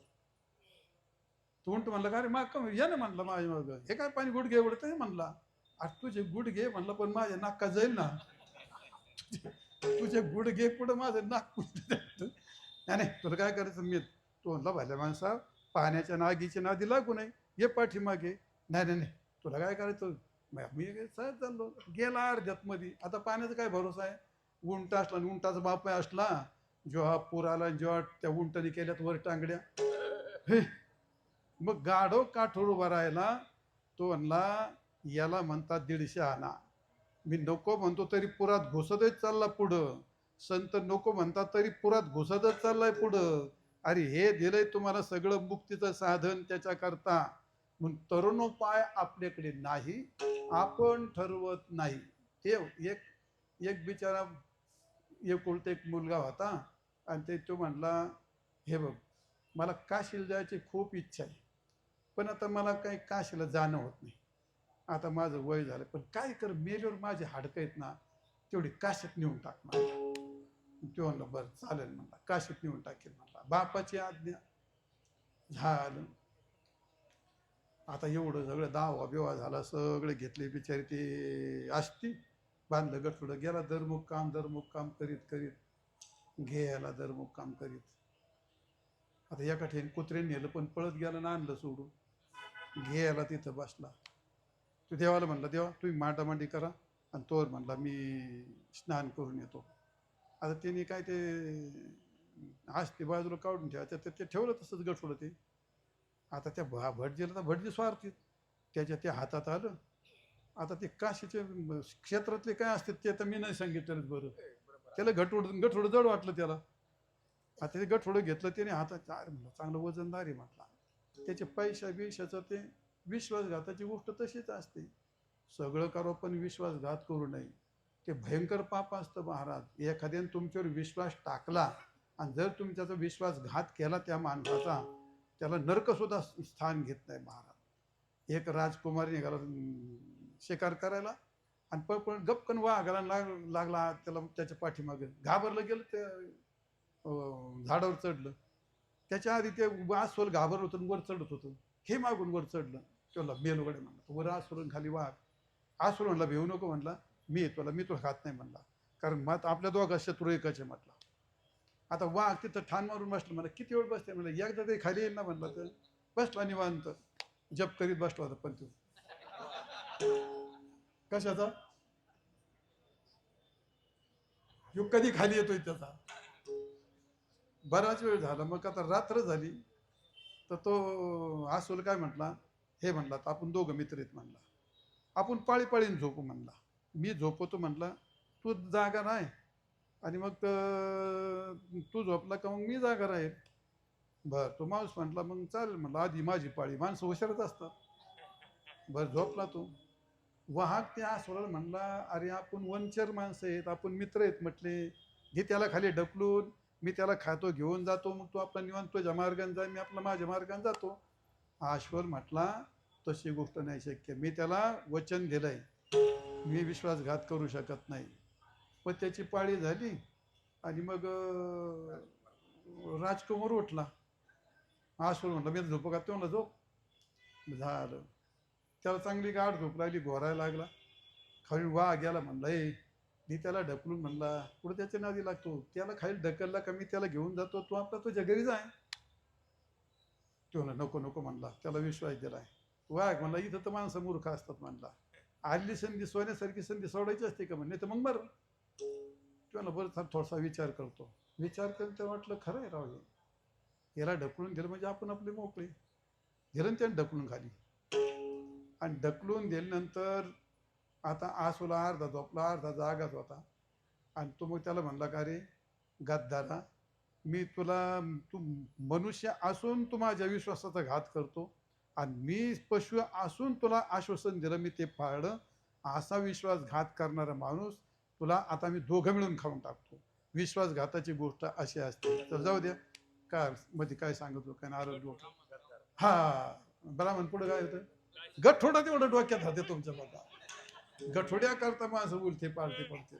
तो उंट म्हणलं का रे माग का या ना म्हणलं माझ्या मागं, हे काय पाणी गुडघे एवढं ते म्हणला. अरे तुझे गुडघे म्हणलं पण माझ्या नाका जाईल ना, तुझे गुडघे पुढं माझं नाक पुढे. नाही तुला काय करायचं मी. तो म्हणला भल्या माणसा पाण्याच्या नागीची नादी लागू नये, ये पाठीमागे. नाही तुला काय करायचं. मी सहज चाललो, गेला अर्ध्यात मध्ये. आता पाण्याचा काय भरोसा आहे. उंट असला आणि उंटाचा बाप असला, जेव्हा पूर आला जेव्हा त्या उंटाने केल्यात वर टांगड्या, हे मग गाढव काठोर उभा राहिला. तो म्हणला याला म्हणतात 150 आणा. मी नको म्हणतो तरी पुरात घुसतच चालला पुढं. संत नको म्हणतात तरी पुरात घुसतच चाललाय पुढं. अरे हे दिलंय तुम्हाला सगळं मुक्तीचं साधन त्याच्याकरता. म्हणून तरुणोपाय आपल्याकडे नाही, आपण ठरवत नाही. ते एक बिचारा एकुलता एक मुलगा होता, आणि तो म्हणला हे बघ मला काशीला जायची खूप इच्छा आहे, पण आता मला काही काशीला जाणं होत नाही. आता माझं वय झालं, पण काय कर मेल्यावर माझे हाडकं आहेत ना, तेवढी काशीत नेऊन टाक मला. तो म्हणला बरं चालेल म्हणला, काशीत नेऊन टाकेल म्हणला. बापाची आज्ञा. झालं. आता एवढं सगळं दावा बिवा झाला, सगळे घेतले बिचारे ते आष्टी, बांधलं गठुडं, गेला दरमुख काम करीत घे याला दर मुक्काम करीत. आता एका ठिकाणी कुत्र्याने नेलं पण पळत गेलं ना आणलं सोडून. घे याला तिथं बसला. तू देवाला म्हणला देवा तुम्ही मांडामांडी करा आणि तोवर म्हणला मी स्नान करून येतो. आता त्याने काय ते आज ते बाजूला काढून ठेवायचं ते ठेवलं तसंच गठोडं ते. आता त्या भटजीला तर भटजी स्वार्थी त्याच्या त्या हातात आलं. आता ते काशीचे क्षेत्रातले काय असते ते तर मी नाही सांगितलं बरं. त्याला गठोडं जड वाटलं त्याला. आता ते गठोडं घेतलं त्याने हातात. अरे म्हणलं चांगलं वजनदार आहे म्हटला. त्याचे पैशा बिशाचं ते विश्वासघाताची गोष्ट तशीच असते. सगळं करो पण विश्वासघात करू नये. ते भयंकर पाप असतं महाराज. एखाद्याने तुमच्यावर विश्वास टाकला आणि जर तुम्ही त्याचा विश्वासघात केला त्या माणसाचा त्याला नरकसुद्धा स्थान घेत नाही महाराज. एक राजकुमार निघाला शिकार करायला आणि पण गपकन वाघाला लागला त्याला त्याच्या पाठीमागे. घाबरलं गेलं ते झाडावर चढलं. त्याच्या आधी ते अस्वल घाबरलं होतं वर चढत होतं. हे मागून वर चढलं. त्याला बेलगडे म्हणला वर अस्वल खाली वाघ. अस्वल म्हणला भिवू नको म्हणला मी तुला खात नाही म्हणला कारण मग आपल्या दोघा शत्रू एकच आहे म्हटला. आता वाघ तिथं ठाण मारून बसलं. मला किती वेळ बसते म्हणलं एकदा तरी खाली येईल ना म्हणला. तर बसला निवांत जप करीत बसला होता. पण तू कशाचा युग कधी खाली येतोय त्याचा. बराच वेळ झाला. मग आता रात्र झाली तर तो अस्वल काय म्हटला हे म्हणला आपण दोघं मित्र आहेत म्हणला. आपण पाळी पाळीने झोपू म्हणला. मी झोपवतो म्हणला तू जागा नाही आणि मग तू झोपला का मग मी जागा राहील. बरं तो माणूस म्हटला मग चालेल म्हणला आधी माझी पाळी. माणसं हुशारच असतात. बरं झोपला तो. वाहक त्या अस्वलाला म्हणला अरे आपण वंचर माणसं आहेत आपण मित्र आहेत म्हटले. घे त्याला खाली ढकलून मी त्याला खातो घेऊन जातो मग तू आपला निवांत तुझ्या मार्गाने जा मी आपला माझ्या मार्गाने जातो. अस्वल म्हटला तशी गोष्ट नाही शक्य. मी त्याला वचन दिलंय मी विश्वासघात करू शकत नाही. पण त्याची पाळी झाली आणि मग राजकुमार उठला. अस्वल म्हटलं मी झोप का तो म्हणला झोप. झालं. त्याला चांगली गाठ झोप लागली. घोरायला लागला. खाली वाघ गेला म्हणला मी त्याला ढकलून म्हणला पुढे त्याच्या नादी लागतो. त्याला खाली ढकलला का मी त्याला घेऊन जातो तू आपला तुझ्या घरी जाय. तो म्हणला नको नको म्हणला. त्याला विश्वास दिलाय. वाघ म्हणला इथं तर माणसं मूर्ख असतात म्हणला. आली संधी सोन्यासारखी संधी सोडायची असते का म्हणले तर मग बरं. तो बरं थोडासा विचार करतो. विचार करून तर वाटलं खरं आहे राव याला ढकलून गेलं म्हणजे आपण आपले मोकळे. गेलं त्याने ढकलून खाली आणि ढकलून दिल्यानंतर आता आसूला अर्धा झोपला अर्धा जागाच होता. आणि तो मग त्याला म्हणला का रे गद्दारा मी तू मनुष्य असून तू माझ्या विश्वासाचा घात करतो आणि मी पशु असून तुला आश्वासन दिलं मी ते पाळलं. असा विश्वासघात करणारा माणूस तुला आता मी दोघं मिळून खाऊन टाकतो. विश्वासघाताची गोष्ट अशी असते. तर जाऊ द्या काय मध्ये काय सांगतो काय आरोग्य हा ब्राह्मण पुढे काय होतं गठोडा तेवढं डोक्यात राहते तुमच्या बाबा. गठोड्या करता माणसं उलते पालते पडते.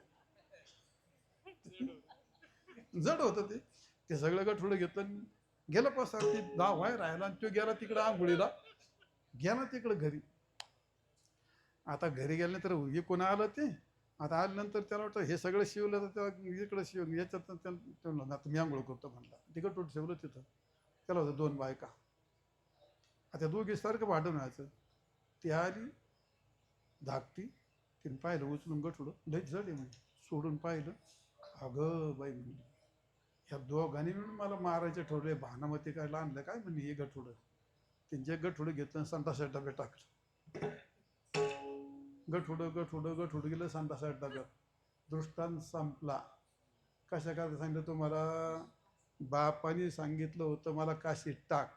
जड होतं ते सगळं गठोडं घेतलं गेलं पसार. ते दाव व्हाय राहिला आणि तो गेला तिकडं आंघोळीला गेला तिकडं घरी. आता घरी गेल्यानंतर हे कोणा आलं ते आता आल्यानंतर त्याला वाटतं हे सगळं शिवलं तर त्याला इकडं शिव याच्यात त्याला आता मी आंघोळ करतो म्हणला. तिकडं टोट शिवलं तिथं. त्याला होतं 2 बायका. आता दोघी सारखं भांडण व्हायचं. ती आली धाकटी तिने पाहिलं उचलून गठोडं लई जड आहे म्हणजे सोडून पाहिलं. अगं बाई म्हणली ह्या दोघांनी मिळून मला मारायचे ठरवले. भानामती काय आणलं काय म्हणली हे गठोडं. त्यांचे गठोडं घेतलं संडासात डब्यात टाकलं. गठोडं गेलं संडासात डब्यात. दृष्टांत संपला. कशा काय सांगितलं तुम्हाला बापाने सांगितलं होतं मला काशीत टाक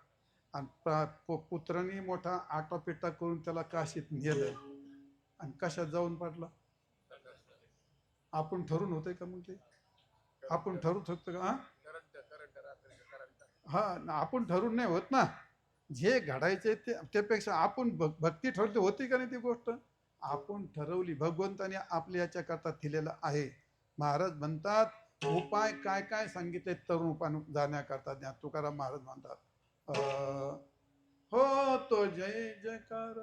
आणि पुत्राने मोठा आटापिटा करून त्याला काशीत नेलं आणि कशात जाऊन पडला. आपण ठरून होतंय का मग ते आपण ठरवत होतं का हा आपण ठरून नाही होत ना. जे घडायचे त्यापेक्षा आपण भक्ती ठरवली होती का नाही ती गोष्ट आपण ठरवली. भगवंताने आपल्या याच्या करता दिलेलं आहे. महाराज म्हणतात उपाय काय काय सांगितले तरुण उपाय जाण्याकरता ज्ञान. तुकाराम महाराज म्हणतात हो तो जय जयकार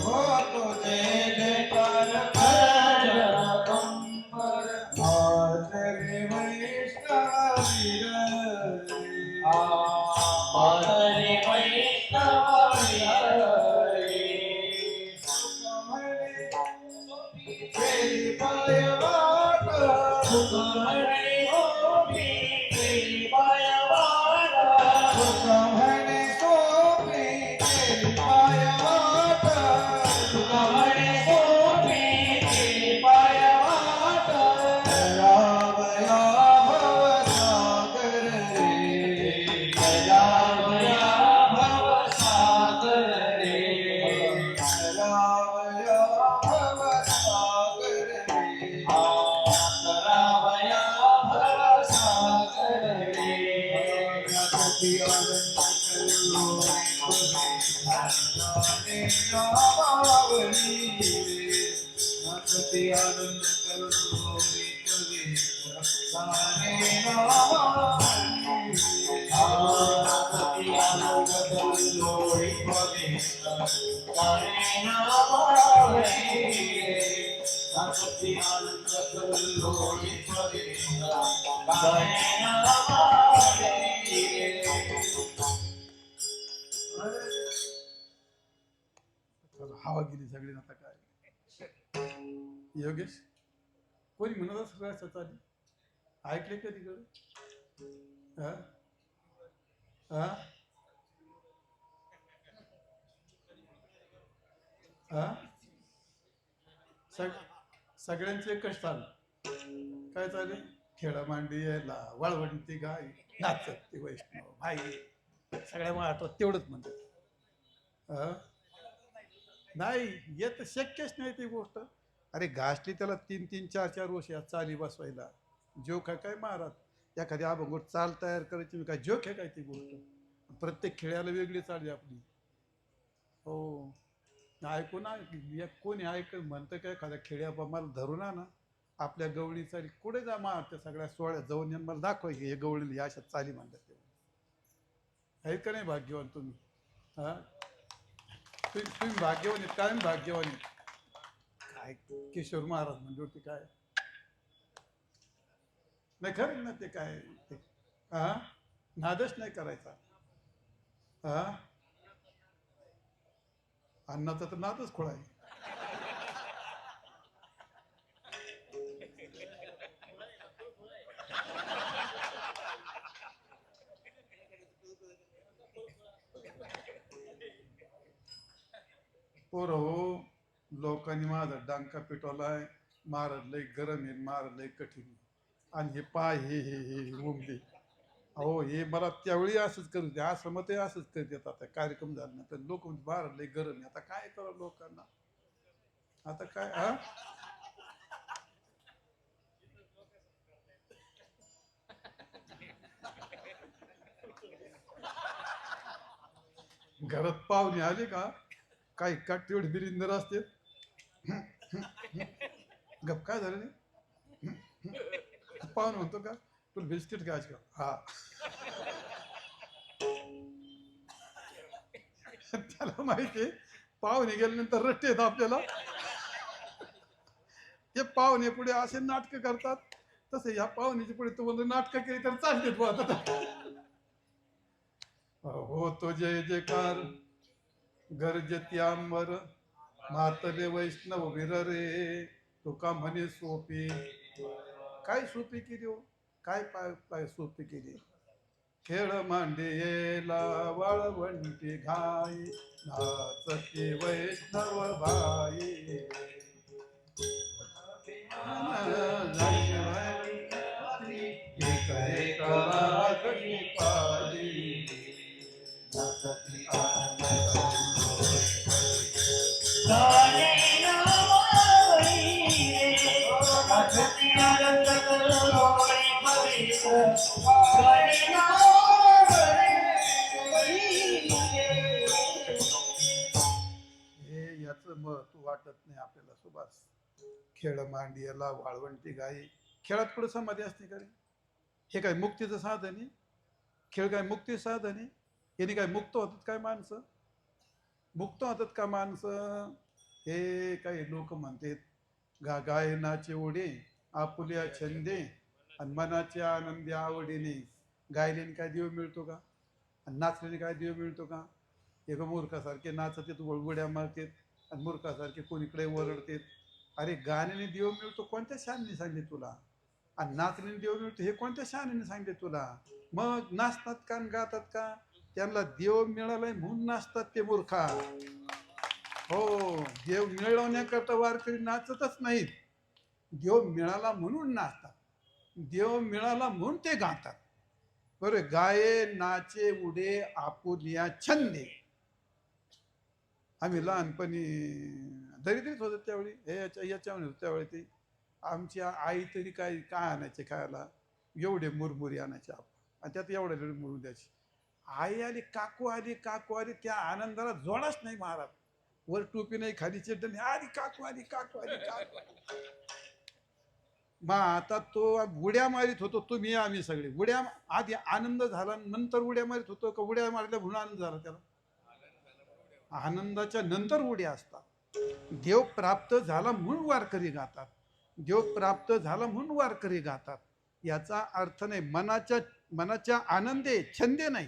हो तो जय जयकार नामावली नाचती आनंद कल्लोळी पवित्र गाणे नामावली नाचती आनंद कल्लोळी पवित्र गाणे नामावली नाचती आनंद कल्लोळी पवित्र गाणे नामावली हवा गेली सगळी आता काय योगेश कोणी म्हणत सगळ्या सचाली ऐकले का तिकडे हा हा हा सगळ्यांचे एकच चाल काय चालेल खेळा मांडी यायला वाळवंटी गाय नाचत ती वैष्णव भाई सगळ्या महाराष्ट्रात तेवढंच म्हणतात नाही येत शक्यच नाही ती गोष्ट अरे घासली त्याला 3-3, 4-4 वर्ष या चाली बसवायला जोक आहे काय महाराज एखादी अभंगोट चाल तयार करायची मी काय जोक आहे काय ती गोष्ट प्रत्येक खेळाला वेगळी चाल आपली हो ऐकू ना कोणी ऐक म्हणतं काय एखाद्या खेड्या मला धरून ना आपल्या गवळी चाली कुठे जा मा त्या सगळ्या सोहळ्या जाऊन मला दाखवाय की हे गवळी अशा चाली म्हणतात ते आहे का नाही भाग्यवान तुम्ही हा तुम्ही भाग्यवान आहेत काय भाग्यवान आहेत काय किशोर महाराज म्हणजे होते काय नाही खरं ना ते काय ते हा नादच नाही करायचा हा अन्नाचा तर नादच खोळा आहे पोर हो लोकांनी माझा डांका पिटवलाय महाराज लय गरम आहे महाराज लय कठीण आणि हे पाय हे उमले अहो हे मला त्यावेळी असंच करू दे असं मग ते असंच करतात आता कार्यक्रम झाला ना तर लोक महाराज लय गरम आहे आता काय करावं लोकांना आता काय हा घरात पाहुणे आले का काही काटेवड बिरिंदर असते गप काय झालं नाही पाहून म्हणतो का तुला बिस्किट खायचं का हा त्याला माहितीये पाहुणे गेल्यानंतर रट्टे येत आपल्याला ते पाहुणे पुढे असे नाटक करतात तसे ह्या पाहुण्याच्या पुढे तुम्हाला नाटक केली तर चालते हो तो जय जयकार गरजती आंबर म्हातले वैष्णव वीर रे तुका म्हणे सोपी काय सोपी केली हो काय पाय सोपी केली खेळ मांडेला वाळवंटी घाई नाचते वैष्णव भाई याचं महत्व वाटत नाही आपल्याला सुभाष खेळ मांडियाला वाळवंटी गाई खेळात पुढे समाधी असते का रे हे काय मुक्तीचं साधन आहे खेळ काय मुक्ती साधन आहे याने काय मुक्त होतात काय माणसं मुक्त होतात का माणसं हे काही लोक म्हणतात गायनाचे ओढे आपुल्या छंदे आणि मनाच्या आनंदी आवडीने गायलेने काय देव मिळतो का आणि नाचलेने काय देव मिळतो का एक मूर्खासारखे नाचतात वळवड्या मारतात आणि मूर्खासारखे कोणीकडे ओरडतात अरे गाण्याने देव मिळतो कोणत्या शहाणीने सांगले तुला आणि नाचण्याने देव मिळतो हे कोणत्या शहाणीने सांगले तुला मग नाचतात का गातात का त्यांना देव मिळालाय म्हणून नाचतात ते मूर्खा हो देव मिळवण्याकरता वारकरी नाचतच नाहीत देव मिळाला म्हणून नाचतात देव मिळाला म्हणून ते गातात बरं गाये नाचे उडे आपुलिया छंदे आम्ही लहानपणी दरिद्रीत होतो त्यावेळी हे याच्यावर होतं त्यावेळी ते आमची आई तरी काय आणायचे खायला एवढे मुरमुरी आणायचे आपण आणि त्यात एवढे मुरमुरी द्यायची आई आली काकू आली त्या आनंदाला जोडाच नाही महाराज वर टोपी नाही खाली चेटणी, आली काकू आली काकू आली काकू आली. मग आता तो उड्या मारित होतो, तुम्ही आम्ही सगळे उड्या. आधी आनंद झाला नंतर उड्या मारित होतो का उड्या मारल्या म्हणून आनंद झाला त्याला? आनंदाच्या नंतर उड्या असतात. देव प्राप्त झाला म्हणून वारकरी गातात, देव प्राप्त झाला म्हणून वारकरी गातात. याचा अर्थ नाही मनाच्या आनंदे, छंदे नाही,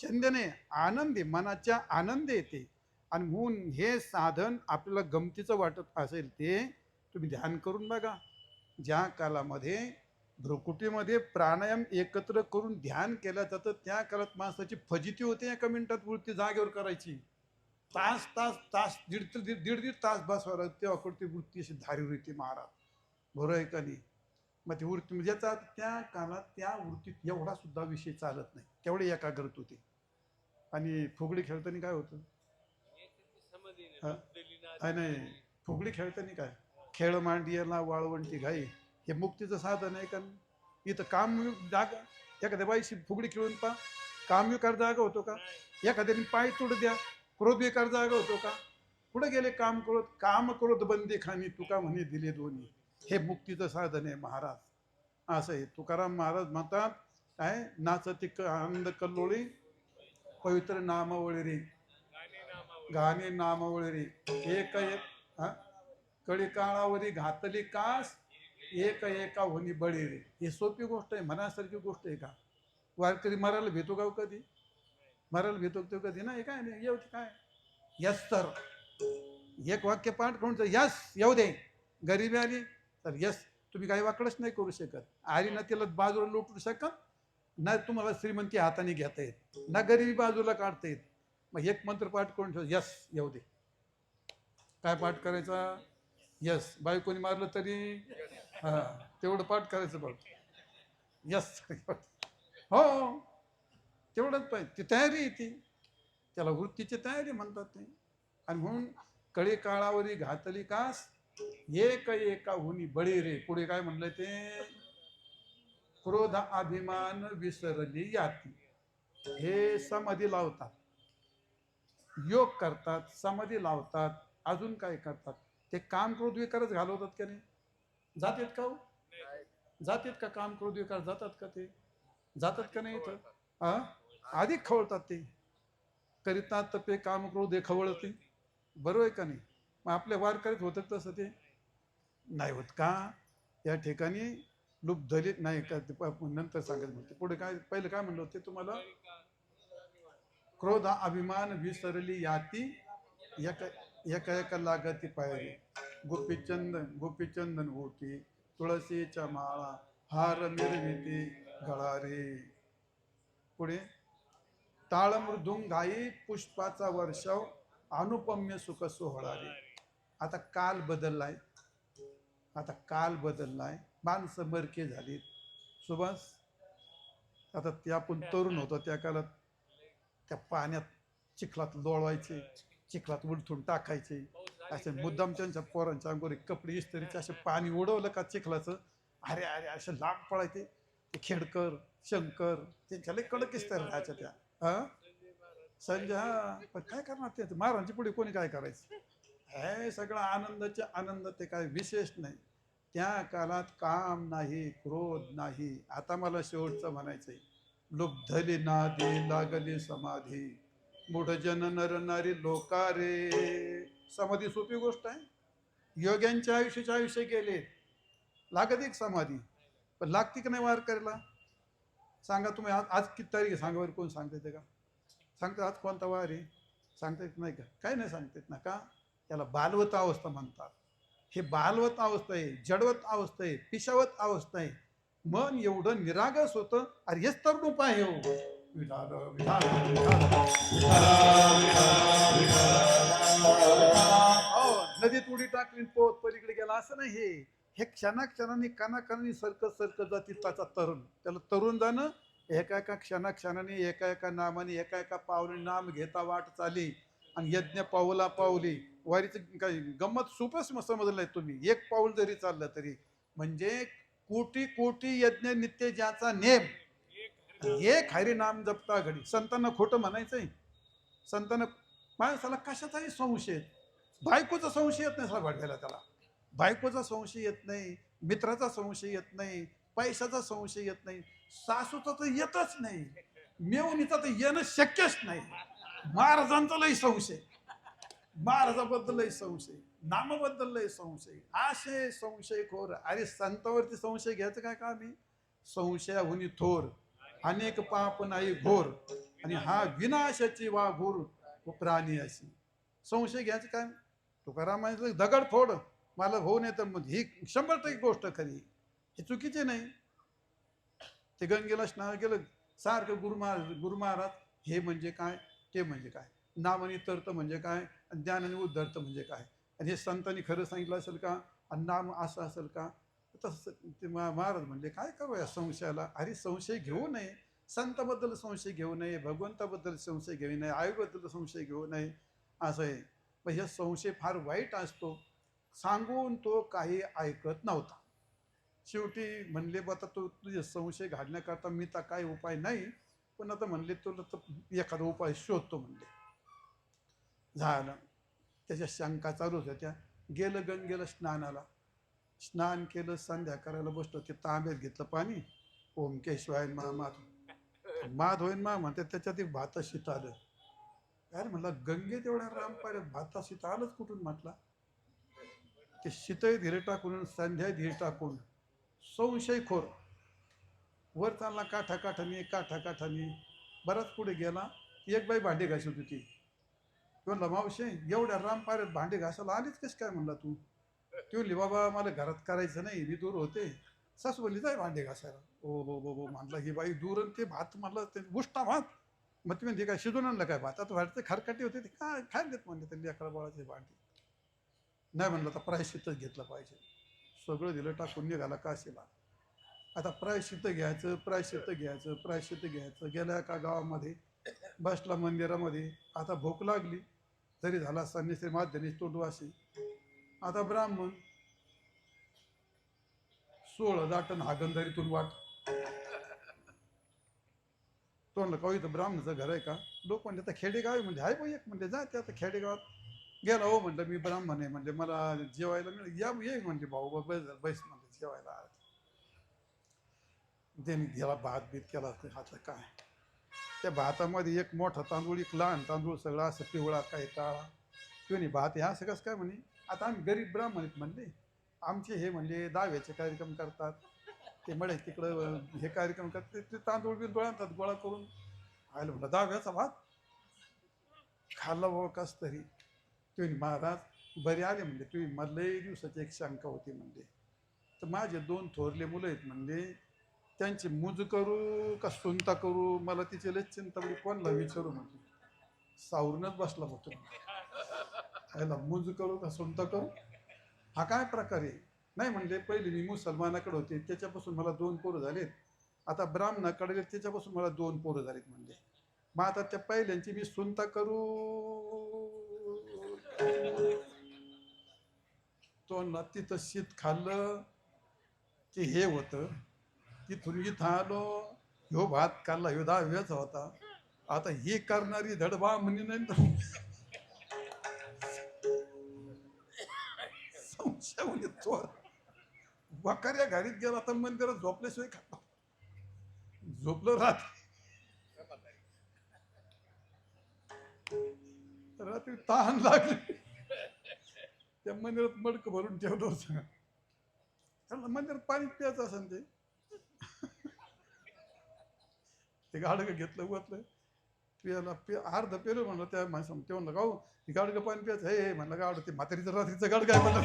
छंद नाही, आनंदे, मनाच्या आनंद येते. आणि म्हणून हे साधन आपल्याला गमतीचं वाटत असेल ते तुम्ही ध्यान करून बघा. ज्या कालामध्ये भ्रुकुटीमध्ये प्राणायाम एकत्र करून ध्यान केलं जातं त्या काळात माणसाची फजिती होते. एका मिनिटात वृत्ती जागेवर करायची. तास तास तास दीड तास बसवायला तेव्हा ती वृत्ती अशी धारीवर येते महाराज. बरोबर आहे का नाही? मग ती वृत्ती म्हणजे त्या काळात त्या वृत्तीत एवढा सुद्धा विषय चालत नाही, तेवढे एकाग्रत होते. आणि फुगडी खेळताना काय होतं? नाही, फुगडी खेळताना काय, खेळ मांडियाला वाळवंटी घाई, हे मुक्तीचं साधन आहे का? इथं कामयुग जागा, एखाद्या बाईशी फुगडी खेळून पा, कामयुगार जागा होतो का? एखाद्याने पाय तोड द्या, क्रोध विकार जागा होतो का? पुढे गेले काम क्रोध बंदी खाणी, तुका म्हणे दिले दोन्ही. हे मुक्तीचं साधन आहे महाराज. असं आहे. तुकाराम महाराज म्हणतात काय, नाचती आनंद कल्लोळी पवित्र नामावळी रे, गाणे नामावळी रे, एक कळी काळावरी घातली कास, एक एका होणी बळी रे. ही सोपी गोष्ट आहे, मनासारखी गोष्ट आहे का? वारकरी मरायला भेटो का कधी? मरायला भेटो तो कधी नाही. काय नाही येऊ काय, यस तर एक वाक्य पाठ करून यस येऊ दे. गरिबी आली तर यस, तुम्ही काही वाकडच नाही करू शकत. आली ना तिला बाजूला लोटू शकत ना, तुम्हाला श्रीमंती हाताने घेता येत ना, गरिबी बाजूला काढता येत. मग एक मंत्र पाठ करून ठेव, यस येऊ दे. काय पाठ करायचा? यस. बायकोनी मारलं तरी हा तेवढं पाठ करायचं बघ, यस. हो तेवढंच पाहिजे. ती तयारी येते, त्याला वृत्तीची तयारी म्हणतात ते. आणि म्हणून कळी काळावरी घातली कास, एक एका हुनी बळी रे. पुढे काय म्हणलं ते, क्रोध अभिमान विसरली याती. हे समाधी लावतात, योग करतात, समाधी लावतात, अजून काय करतात? ते काम क्रोध विकारच घालवतात का नाही? जातात का हो? जातात का? काम क्रोध विकार जातात का? ते जातात का नाही? इथं अधिक खवळतात ते. करिता तपे काम क्रोध खवळते. बरोबर आहे का नाही? मग आपल्या वारकरीत होतं तसं ते नाही होत का? या ठिकाणी लुब्धली नाही का? नंतर सांगायचं म्हणते. पुढे काय, पहिलं काय म्हणलं होते तुम्हाला? क्रोध अभिमान विसरली याती, एका एका लागती पायरी. गोपीचंदन होती, तुळशीच्या माळा, हार मिरविती गळा रे. पुढे टाळ मृदुंग घाई, पुष्पाचा वर्षाव, अनुपम्य सुख सोहळा रे. आता काल बदललाय, आता काल बदललाय, माणसं मरके झालीत. सुभाष, आता ते आपण तरुण होतो त्या काळात त्या पाण्यात चिखलात लोळवायचे, चिखलात उलथून टाकायचे. असे मुद्दाम त्यांच्या पोरांच्या अंगोरी कपडे इस्त्रीचे असे पाणी उडवलं का चिखलाचं, अरे अरे असे लांब पळायचे. ते खेडकर शंकर त्यांच्या लई कडक इस्त्री राहायच्या त्या. संजय हा, पण काय करणार ते, महाराजांची पुढे कोणी काय करायचं? हे सगळं आनंदाचे आनंद, ते काय विशेष नाही. त्या काळात काम नाही, क्रोध नाही. आता मला शेवटचं म्हणायचंय, लुब्धली नादी लागली समाधी, मूढजन नर नारी लोकारे. समाधी सोपी गोष्ट आहे. योग्यांच्या आयुष्य गेले, लागत एक समाधी. पण लागते की नाही वारकरीला? सांगा तुम्ही. आज किती तारीख आहे सांगा बरं? कोण सांगता येते का? सांगता आज कोणता वार आहे? सांगता येत नाही का? काय नाही सांगता येत ना का? त्याला बालवत अवस्था म्हणतात. हे बालवत अवस्था आहे, जडवत अवस्था आहे, पिशावत अवस्था आहे. मन एवढं निरागस होतं. अरे हेच तर रूप आहे. हो विठाल विठाल नदीत उडी टाकली पोत पलीकडे गेला असं नाही. हे क्षणाक्षणाने कानाकानाने सरकत जातील त्याचा तरुण. त्याला तरुण जाणं एका एका क्षणाक्षणाने, एका एका नामाने, एका एका पावली नाम घेता वाट चाली. आणि यज्ञ पाऊला पावली. वारीचं काही गंमत सोपच समजलंय तुम्ही. एक पाऊल जरी चाललं तरी म्हणजे कोटी कोटी यज्ञ नित्य ज्याचा नेम, एक हरी नाम जपता घडी. संतांना खोटं म्हणायचंय? संतांना माणसाला कशाचाही संशय, बायकोचा संशय येत नाही वाढवायला त्याला, बायकोचा संशय येत नाही, मित्राचा संशय येत नाही, पैशाचा संशय येत नाही, सासूचा तर येतच नाही, मेवणीचा तर येणं शक्यच नाही. महाराजांचा लय संशय, महाराजाबद्दल लय संशय, नामाबद्दल लय संशय, असे संशय खोर. अरे संतावरती संशय घ्यायचं काय काम आहे? संशयाहुनी थोर, अनेक पाप नाही घोर, आणि हा विनाशाची वाघोर प्राणी अशी. संशय घ्यायचं काय? तुकारामाचं दगड फोड मला होऊ नये तर मग ही 100% गोष्ट खरी, हे चुकीचे नाही. ते गंगेला स्नान केलं सारखं गुरु महाराज हे म्हणजे काय, ते म्हणजे काय, नामाने तर्थ म्हणजे काय, आणि ज्ञानाने उद्धर्थ म्हणजे काय, आणि हे संतांनी खरं सांगितलं असेल का, आणि नाम असं असेल का? तसं ते महाराज म्हणजे काय करूया संशयाला? अरे संशय घेऊ नये, संताबद्दल संशय घेऊ नये, भगवंताबद्दल संशय घेऊ नये, आयुर्बद्दल संशय घेऊ नये, असं आहे. पण हे संशय फार वाईट असतो. सांगून तो काही ऐकत नव्हता. शेवटी म्हणले आता तो तुझे संशय घालण्याकरता मी तर काही उपाय नाही, पण आता म्हणले तुला तर एखादा उपाय शोधतो म्हणले. झालं, त्याच्या शंका चालूच होत्या. गेलं गंगेला स्नानाला, स्नान केलं, संध्या करायला बसलो, ते तांब्यात घेतलं पाणी, ओम केशवाय माध होईन मा म्हणते, त्याच्यात एक भाता शीत आलं. काय म्हणलं गंगेत एवढ्या रामपाऱ्यात भाता शीत आलंच कुठून म्हटला? ते शीतही धीरे टाकून संध्या धीरे टाकून संशयखोर वर चालला काठाकाठानी बराच पुढे गेला. एक बाई भांडी घासत होती. म्हणला मावशे एवढ्या रामपाऱ्यात भांडी घासायला आलीच कशी काय म्हणला तू? ती म्हणली बाबा मला घरात करायचं नाही, मी दूर होते. सासू म्हणली जाय भांडे घासायला. ओ हो हो हो म्हणला ही बाई दूर, आणि ते भात म्हणलं ते उष्टा भात. मग ती म्हणते काय शिजून आणलं काय भात? आता भाटचे खरकाटी होते ते काय खायला देत म्हणले त्यांनी अकरा बाळाचे भांडी. नाही म्हणलं आता प्रायश्चित्तच घेतलं पाहिजे. सगळं दिलं टाकून निघाला काशीला. आता प्रायश्चित्त घ्यायचं. गेल्या एका गावामध्ये बसला मंदिरामध्ये. आता भूक लागली तरी झाला संन्यासी माध्यमी तोंडवासी. आता ब्राह्मण 16 दाटन हागंदारीतून वाट. तो म्हणलं का इथं ब्राह्मणाचं घर आहे का? लोक म्हणले आता खेडेगाव म्हणजे आहे बा एक. म्हणजे जा ते आता खेडेगावात गेला. हो म्हणलं मी ब्राह्मण आहे, म्हणजे मला जेवायला मिळेल. या ये म्हणले भाऊ बैस म्हणले जेवायला. त्यांनी गेला भात बीत केला. हातलं काय त्या भातामध्ये एक मोठा तांदूळ, एक लहान तांदूळ, सगळं असं पिवळा काय काळा. कोणी भात हे असं कसं काय म्हणे? आता आम्ही गरीब ब्राह्मण आहेत म्हणले, आमचे हे म्हणजे दहाव्याचे कार्यक्रम करतात, ते मळे तिकडं हे कार्यक्रम करतात, ते तांदूळ बिंदूळ आणतात गोळा करून. आयला म्हणलं 10व्याचा भात खाल्ला बाबा कस तरी. तुम्ही महाराज बरे आले म्हणजे, तुम्ही मला लई दिवसाची एक शंका होती म्हणजे. तर माझे 2 थोरले मुलं आहेत म्हणजे, त्यांची मुज करू का सुनता करू, मला तिची लई चिंता म्हणजे, कोणला विचारू म्हणजे. सावरूनच बसला होतो. याला मुज करू का सुनता करू, हा काय प्रकार आहे? नाही म्हणजे पहिले मी मुसलमानाकडे होते, त्याच्यापासून मला 2 पोरं झालेत. आता ब्राह्मणाकडे त्याच्यापासून मला 2 पोरं झालेत म्हणजे. मग आता त्या पहिल्यांची मी सुनता करू. तो ना तिथं शीत खाल्लं की हे होतं. तिथून इथं आलो, ह्यो भात खाल्ला, ह्यो 10व्याचा होता. आता ही करणारी धडबा म्हणे नाही तर संशय म्हणजे चोर. वकाऱ्या घरीत गेला तर मंदिरात झोपल्याशिवाय खा. झोपलं रात्री तहान लागली, त्या मंदिरात मडकं भरून ठेवलं होतं. त्याला मंदिरात पाणी प्यायचं असं ते गाडगं घेतलं उतलं पियाला अर्ध पेलो म्हणलं. त्या माणसं ते म्हणलं गाऊ हे गाडगं पाणी प्यायचं हे म्हणलं गावड ते म्हातारीचं रात्रीचं गाडगं आहे म्हणलं.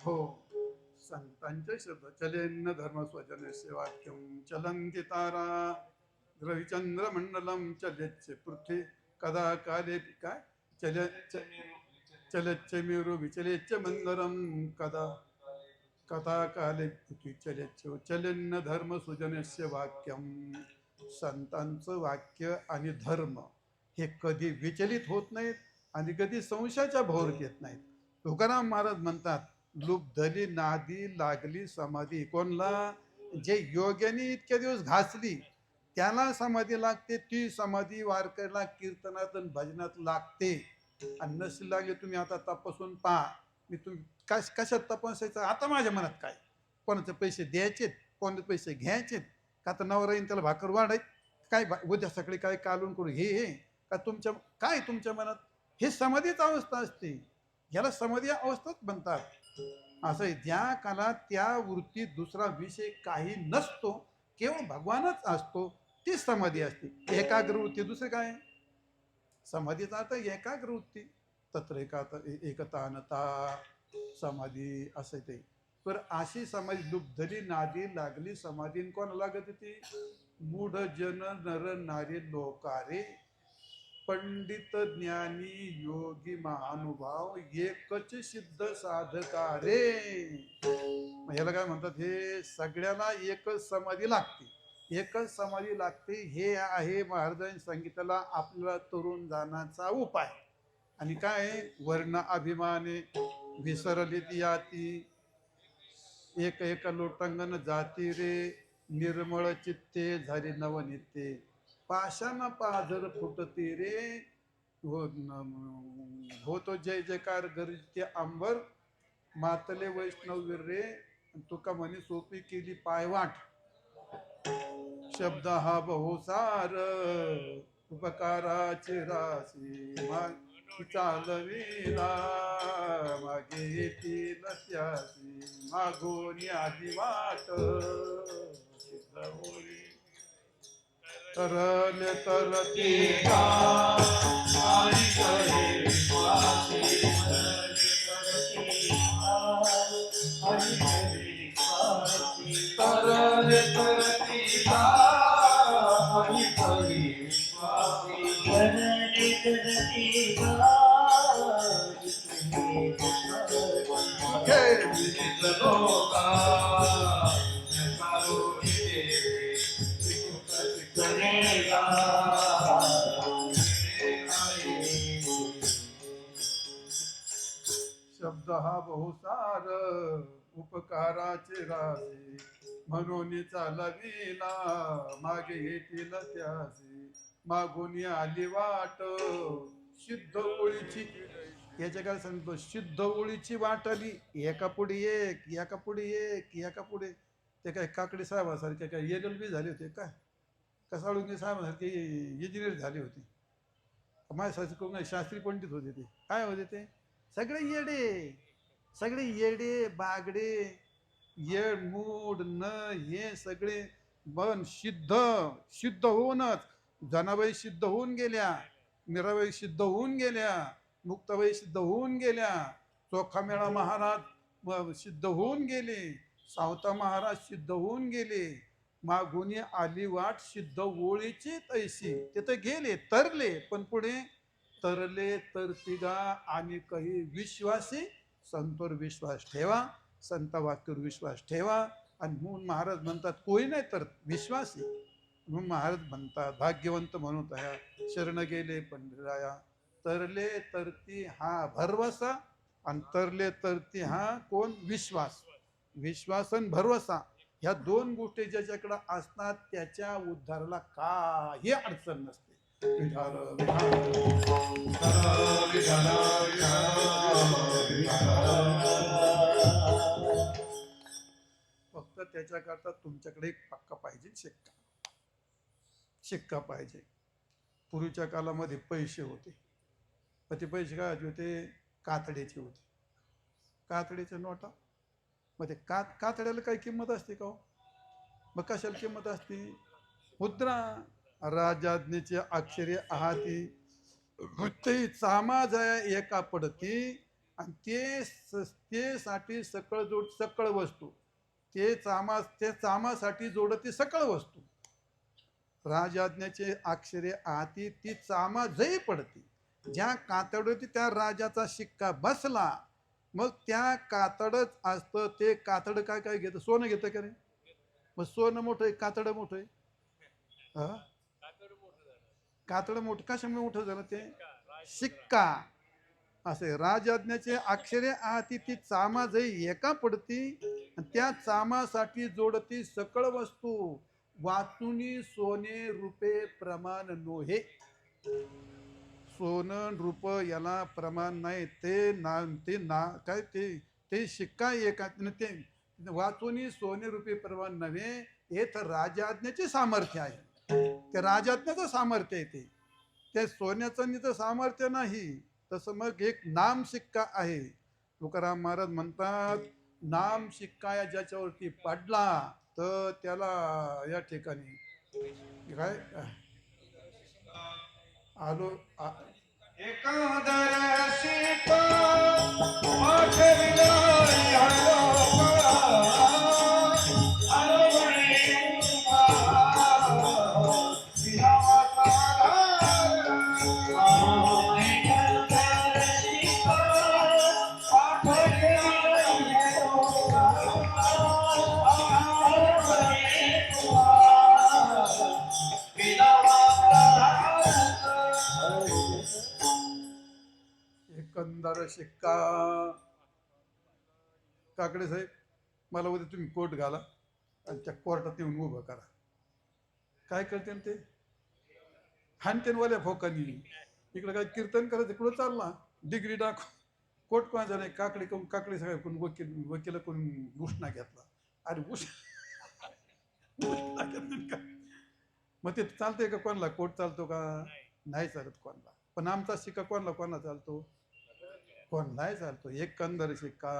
हो संतांच्या शब्द चलेन्न धर्म स्वजनस्य वाक्यम चलंती तारा रविचंद्र मंडलम चलच्च पृथ्वी कदा काले काय चलच्च मेरु विचलेच्च मंदरम कदा कथा काले पृथ्वी चलेच्च चलेन्न धर्म सुजनस्य वाक्यम. संतांचं वाक्य आणि धर्म हे कधी विचलित होत नाहीत, आणि कधी संशयाच्या भोवरत येत नाहीत. तुकाराम महाराज म्हणतात, लुब्धली नादी लागली समाधी. कोणला? जे योग्याने इतके दिवस घासली त्याला समाधी लागते. ती समाधी वारकऱ्याला कीर्तनात आणि भजनात लागते. आणि नसेल लागले, तुम्ही आता तपासून पहा. मी तुम्ही कशात तपासायचं? आता माझ्या मनात काय, कोणाचे पैसे द्यायचेत, कोणाचे पैसे घ्यायचेत, का तर नवरा येईन त्याला भाकर वाढायत, काय उद्या सकाळी काय कालून करू, हे का तुमच्या काय तुमच्या मनात? हे समाधीच अवस्था असते. याला समाधी अवस्थाच म्हणतात. असं आहे. ज्या कालात त्या वृत्तीत दुसरा विषय काही नसतो, केवळ भगवानच असतो, ती समाधी असते. एकाग्र वृत्ती. दुसरे काय? समाधीचा अर्थ एकाग्र वृत्ती. तत्र एकतानता समाधी असं ते. पर अशी समाधी लुब्धली नादी लागली समाधी कोण लागत ती? मूढ जन नर नारी लोकारे, पंडित ज्ञानी योगी महानुभाव, एकच सिद्ध साधकारे. ह्याला काय म्हणतात? हे सगळ्याला एकच समाधी लागते, एकच समाधी लागते. हे आहे महाराजांनी सांगितलेला आपल्याला तरुण जाण्याचा उपाय. आणि काय? वर्ण अभिमाने विसरलीत याती, एक एक लोटांगण जाती रे, निर्मळ चित्ते झाली नवनित्ये, पाषाण पाझर फुटती रे, होतो जय जयकार गरजते अंबर, मातले वैष्णव रे, तुका म्हणे सोपी केली पायवाट. शब्द हा बहुसार उपकाराचे राशी, चालविला मागे येतील त्यासी, मागोनी आधी वाट सिद्ध होई. तरले तरती आणि करे विश्वासी, तरले तरती आणि करे विश्वासी, विदित लोका शब्द हा बहुसार उपकाराचे राशी, म्हणून चालविला मागे येतील त्यासी, मागून आली वाट सिद्ध ओळीची. याच्या काय सांगतो? सिद्ध ओळीची वाट आली. एका पुढे एक, एका पुढे एक, एका पुढे. ते काय काकडे साहेबासारखे काय LLB झाले होते काय? कसाळुंगे साहेबासारखे इंजिनियर झाले होते. माझ्यासारखे कोण नाही, शास्त्री पंडित होते. ते काय होते? ते सगळे येडे, सगळे येडे बागडे, येड मूड न हे सगळे बन सिद्ध. सिद्ध होऊनच जनाबाई सिद्ध होऊन गेल्या, मीराबाई सिद्ध होऊन गेल्या, मुक्ताबाई सिद्ध होऊन गेल्या, चोखामेळा महाराज सिद्ध होऊन गेले, सावता महाराज सिद्ध होऊन गेले. मागुनी आली वाट सिद्ध ओळीची तैसी. तिथे गेले, तरले, पण पुढे तरले तरतिगा आणि काही विश्वासी. संतोर विश्वास ठेवा, संत वाक्यावर विश्वास ठेवा. आणि म्हणून महाराज म्हणतात कोणी नाही तर विश्वासी. म्हणून महाराज म्हणतात भाग्यवंत म्हणून शरण गेले पंढराया. तरले तरती हा भरवसा, आणि तरले तरती हा कोण? विश्वास. विश्वास आणि भरवसा ह्या दोन गोष्टी ज्याच्याकडे असतात त्याच्या उद्धाराला काही अडचण नसते. विठाल फक्त त्याच्याकरता तुमच्याकडे एक पक्का पाहिजे, शिक्का. शिक्का पाहिजे. पूर्वीच्या कालामध्ये पैसे होते, पण ते पैसे काय होते? कातड्याचे होते, कातड्याच्या नोटा. मग ते कातड्याला काही किंमत असते का? मग कशाला किंमत असते? मुद्रा. राजाज्ञेचे अक्षरे आहाती, ते चामा जाया एका पडती, आणि ते साठी सकळ जोड सकळ वस्तू. ते चामासाठी जोडती सकळ वस्तू. राजाज्ञेचे अक्षरे आहाती, ती चामा जई पडती. ज्या कातडती त्या राजाचा शिक्का बसला, मग त्या कातडच असतं. ते कातड काय काय घेतं? सोनं घेतं का रे? मग सोनं मोठं आहे, कातड मोठं आहे. कातड मोठं कशामुळे मोठं झालं? ते शिक्का. असे राजआज्ञाचे अक्षरे आती ती चामा जई एका पडती आणि त्या चामासाठी जोडती सकळ वस्तू वाचुनी सोने रुपे प्रमाण नोहे. सोनं रूप याला प्रमाण नाही. ते काय ते शिक्का एका ते वाचुनी सोने रुपये प्रमाण नव्हे. हे तर राजआज्ञाचे सामर्थ्य आहे. ते राजआज्ञाचं सामर्थ्य आहे. ते सोन्याचं नित सामर्थ्य नाही. तसं मग एक नाम शिक्का आहे. तुकाराम महाराज म्हणतात नाम शिक्का या ज्याच्यावरती पडला तर त्याला या ठिकाणी काय आलो एकादशी पाठविला या लोका, आलो म्हणे विधावाचा एकंदर शिक्का. काकडे साहेब मला उद्या तुम्ही कोट घाला आणि त्या कोर्टात येऊन उभं करा. काय करते ते हानतेनवाल्या फोकानी इकडे काय कीर्तन करायचं इकडं चालला डिग्री दाखव कोट कोणाचा नाही. काकडे करून काकडे साहेब कोण वकील कोण घुसणा घेतला. अरे मग ते चालतंय का कोणाला कोट चालतो का नाही चालत कोणाला. पण आमचा शिक्का कोणाला चालतो कोण नाही चालतो. एकंदर शिक्का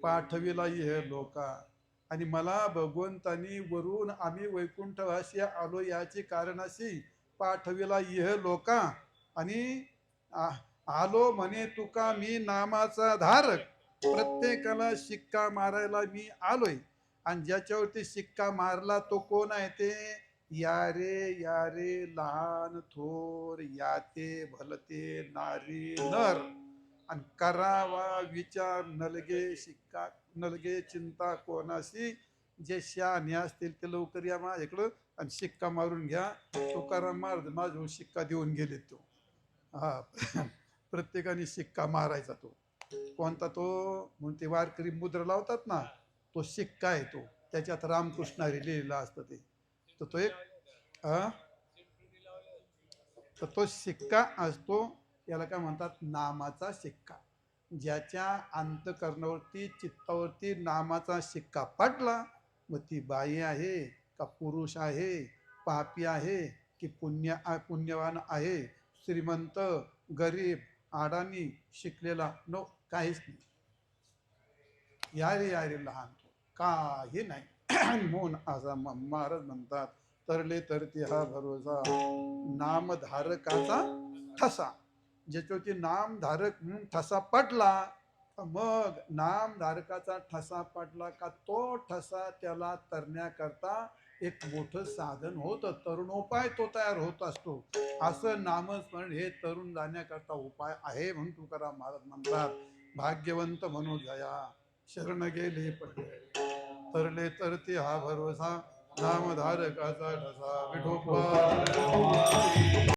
पाठविला हे लोका. आणि मला भगवंतानी वरून आम्ही वैकुंठवासी आलो याची कारणाशी पाठविला यह लोका. आणि आलो म्हणे तुका मी नामाचा धारक. प्रत्येकाला शिक्का मारायला मी आलोय. आणि ज्याच्यावरती शिक्का मारला तो कोण आहे ते यारे लहान थोर याते भलते नारी नर. आणि करावा विचार नलगे शिक्का नलगे चिंता कोणाशी. जे शहाणे असतील ते लवकर या माझ्याकडं आणि शिक्का मारून घ्या. तुकाराम महाराज माझ्यावर शिक्का देऊन गेले तो. हा प्रत्येकाने शिक्का मारायचा. तो कोणता तो म्हणून ते वारकरी मुद्रा लावतात ना तो शिक्का आहे. तो त्याच्यात रामकृष्णारी लिहिलेला असतं ते. तर तो एक तर तो शिक्का असतो. याला काय म्हणतात नामाचा शिक्का. ज्याच्या अंतकरणावरती चित्तावरती नामाचा शिक्का पडला मग ती बाई आहे का पुरुष आहे पापी आहे की पुण्यवान आहे श्रीमंत गरीब अडाणी शिकलेला नो काहीच नाही. यारे लहान काही नाही. म्हणून असा महाराज म्हणतात तरले तरती हा भरोसा नामधारकाचा ठसा. ज्याच्यावरती नामधारक म्हणून ठसा पडला मग नामधारकाचा ठसा पडला का तो ठसा त्याला तरण्याकरता एक मोठं साधन होतं. तरुणोपाय तो तयार होत असतो. असं नामस्मरण हे तरुण जाण्याकरता उपाय आहे. म्हणून तुकाराम महाराज म्हणतात भाग्यवंत म्हणून जया शरण गेले पडले तरले तरती हा भरोसा नामधारकाचा ठसा. विठोबा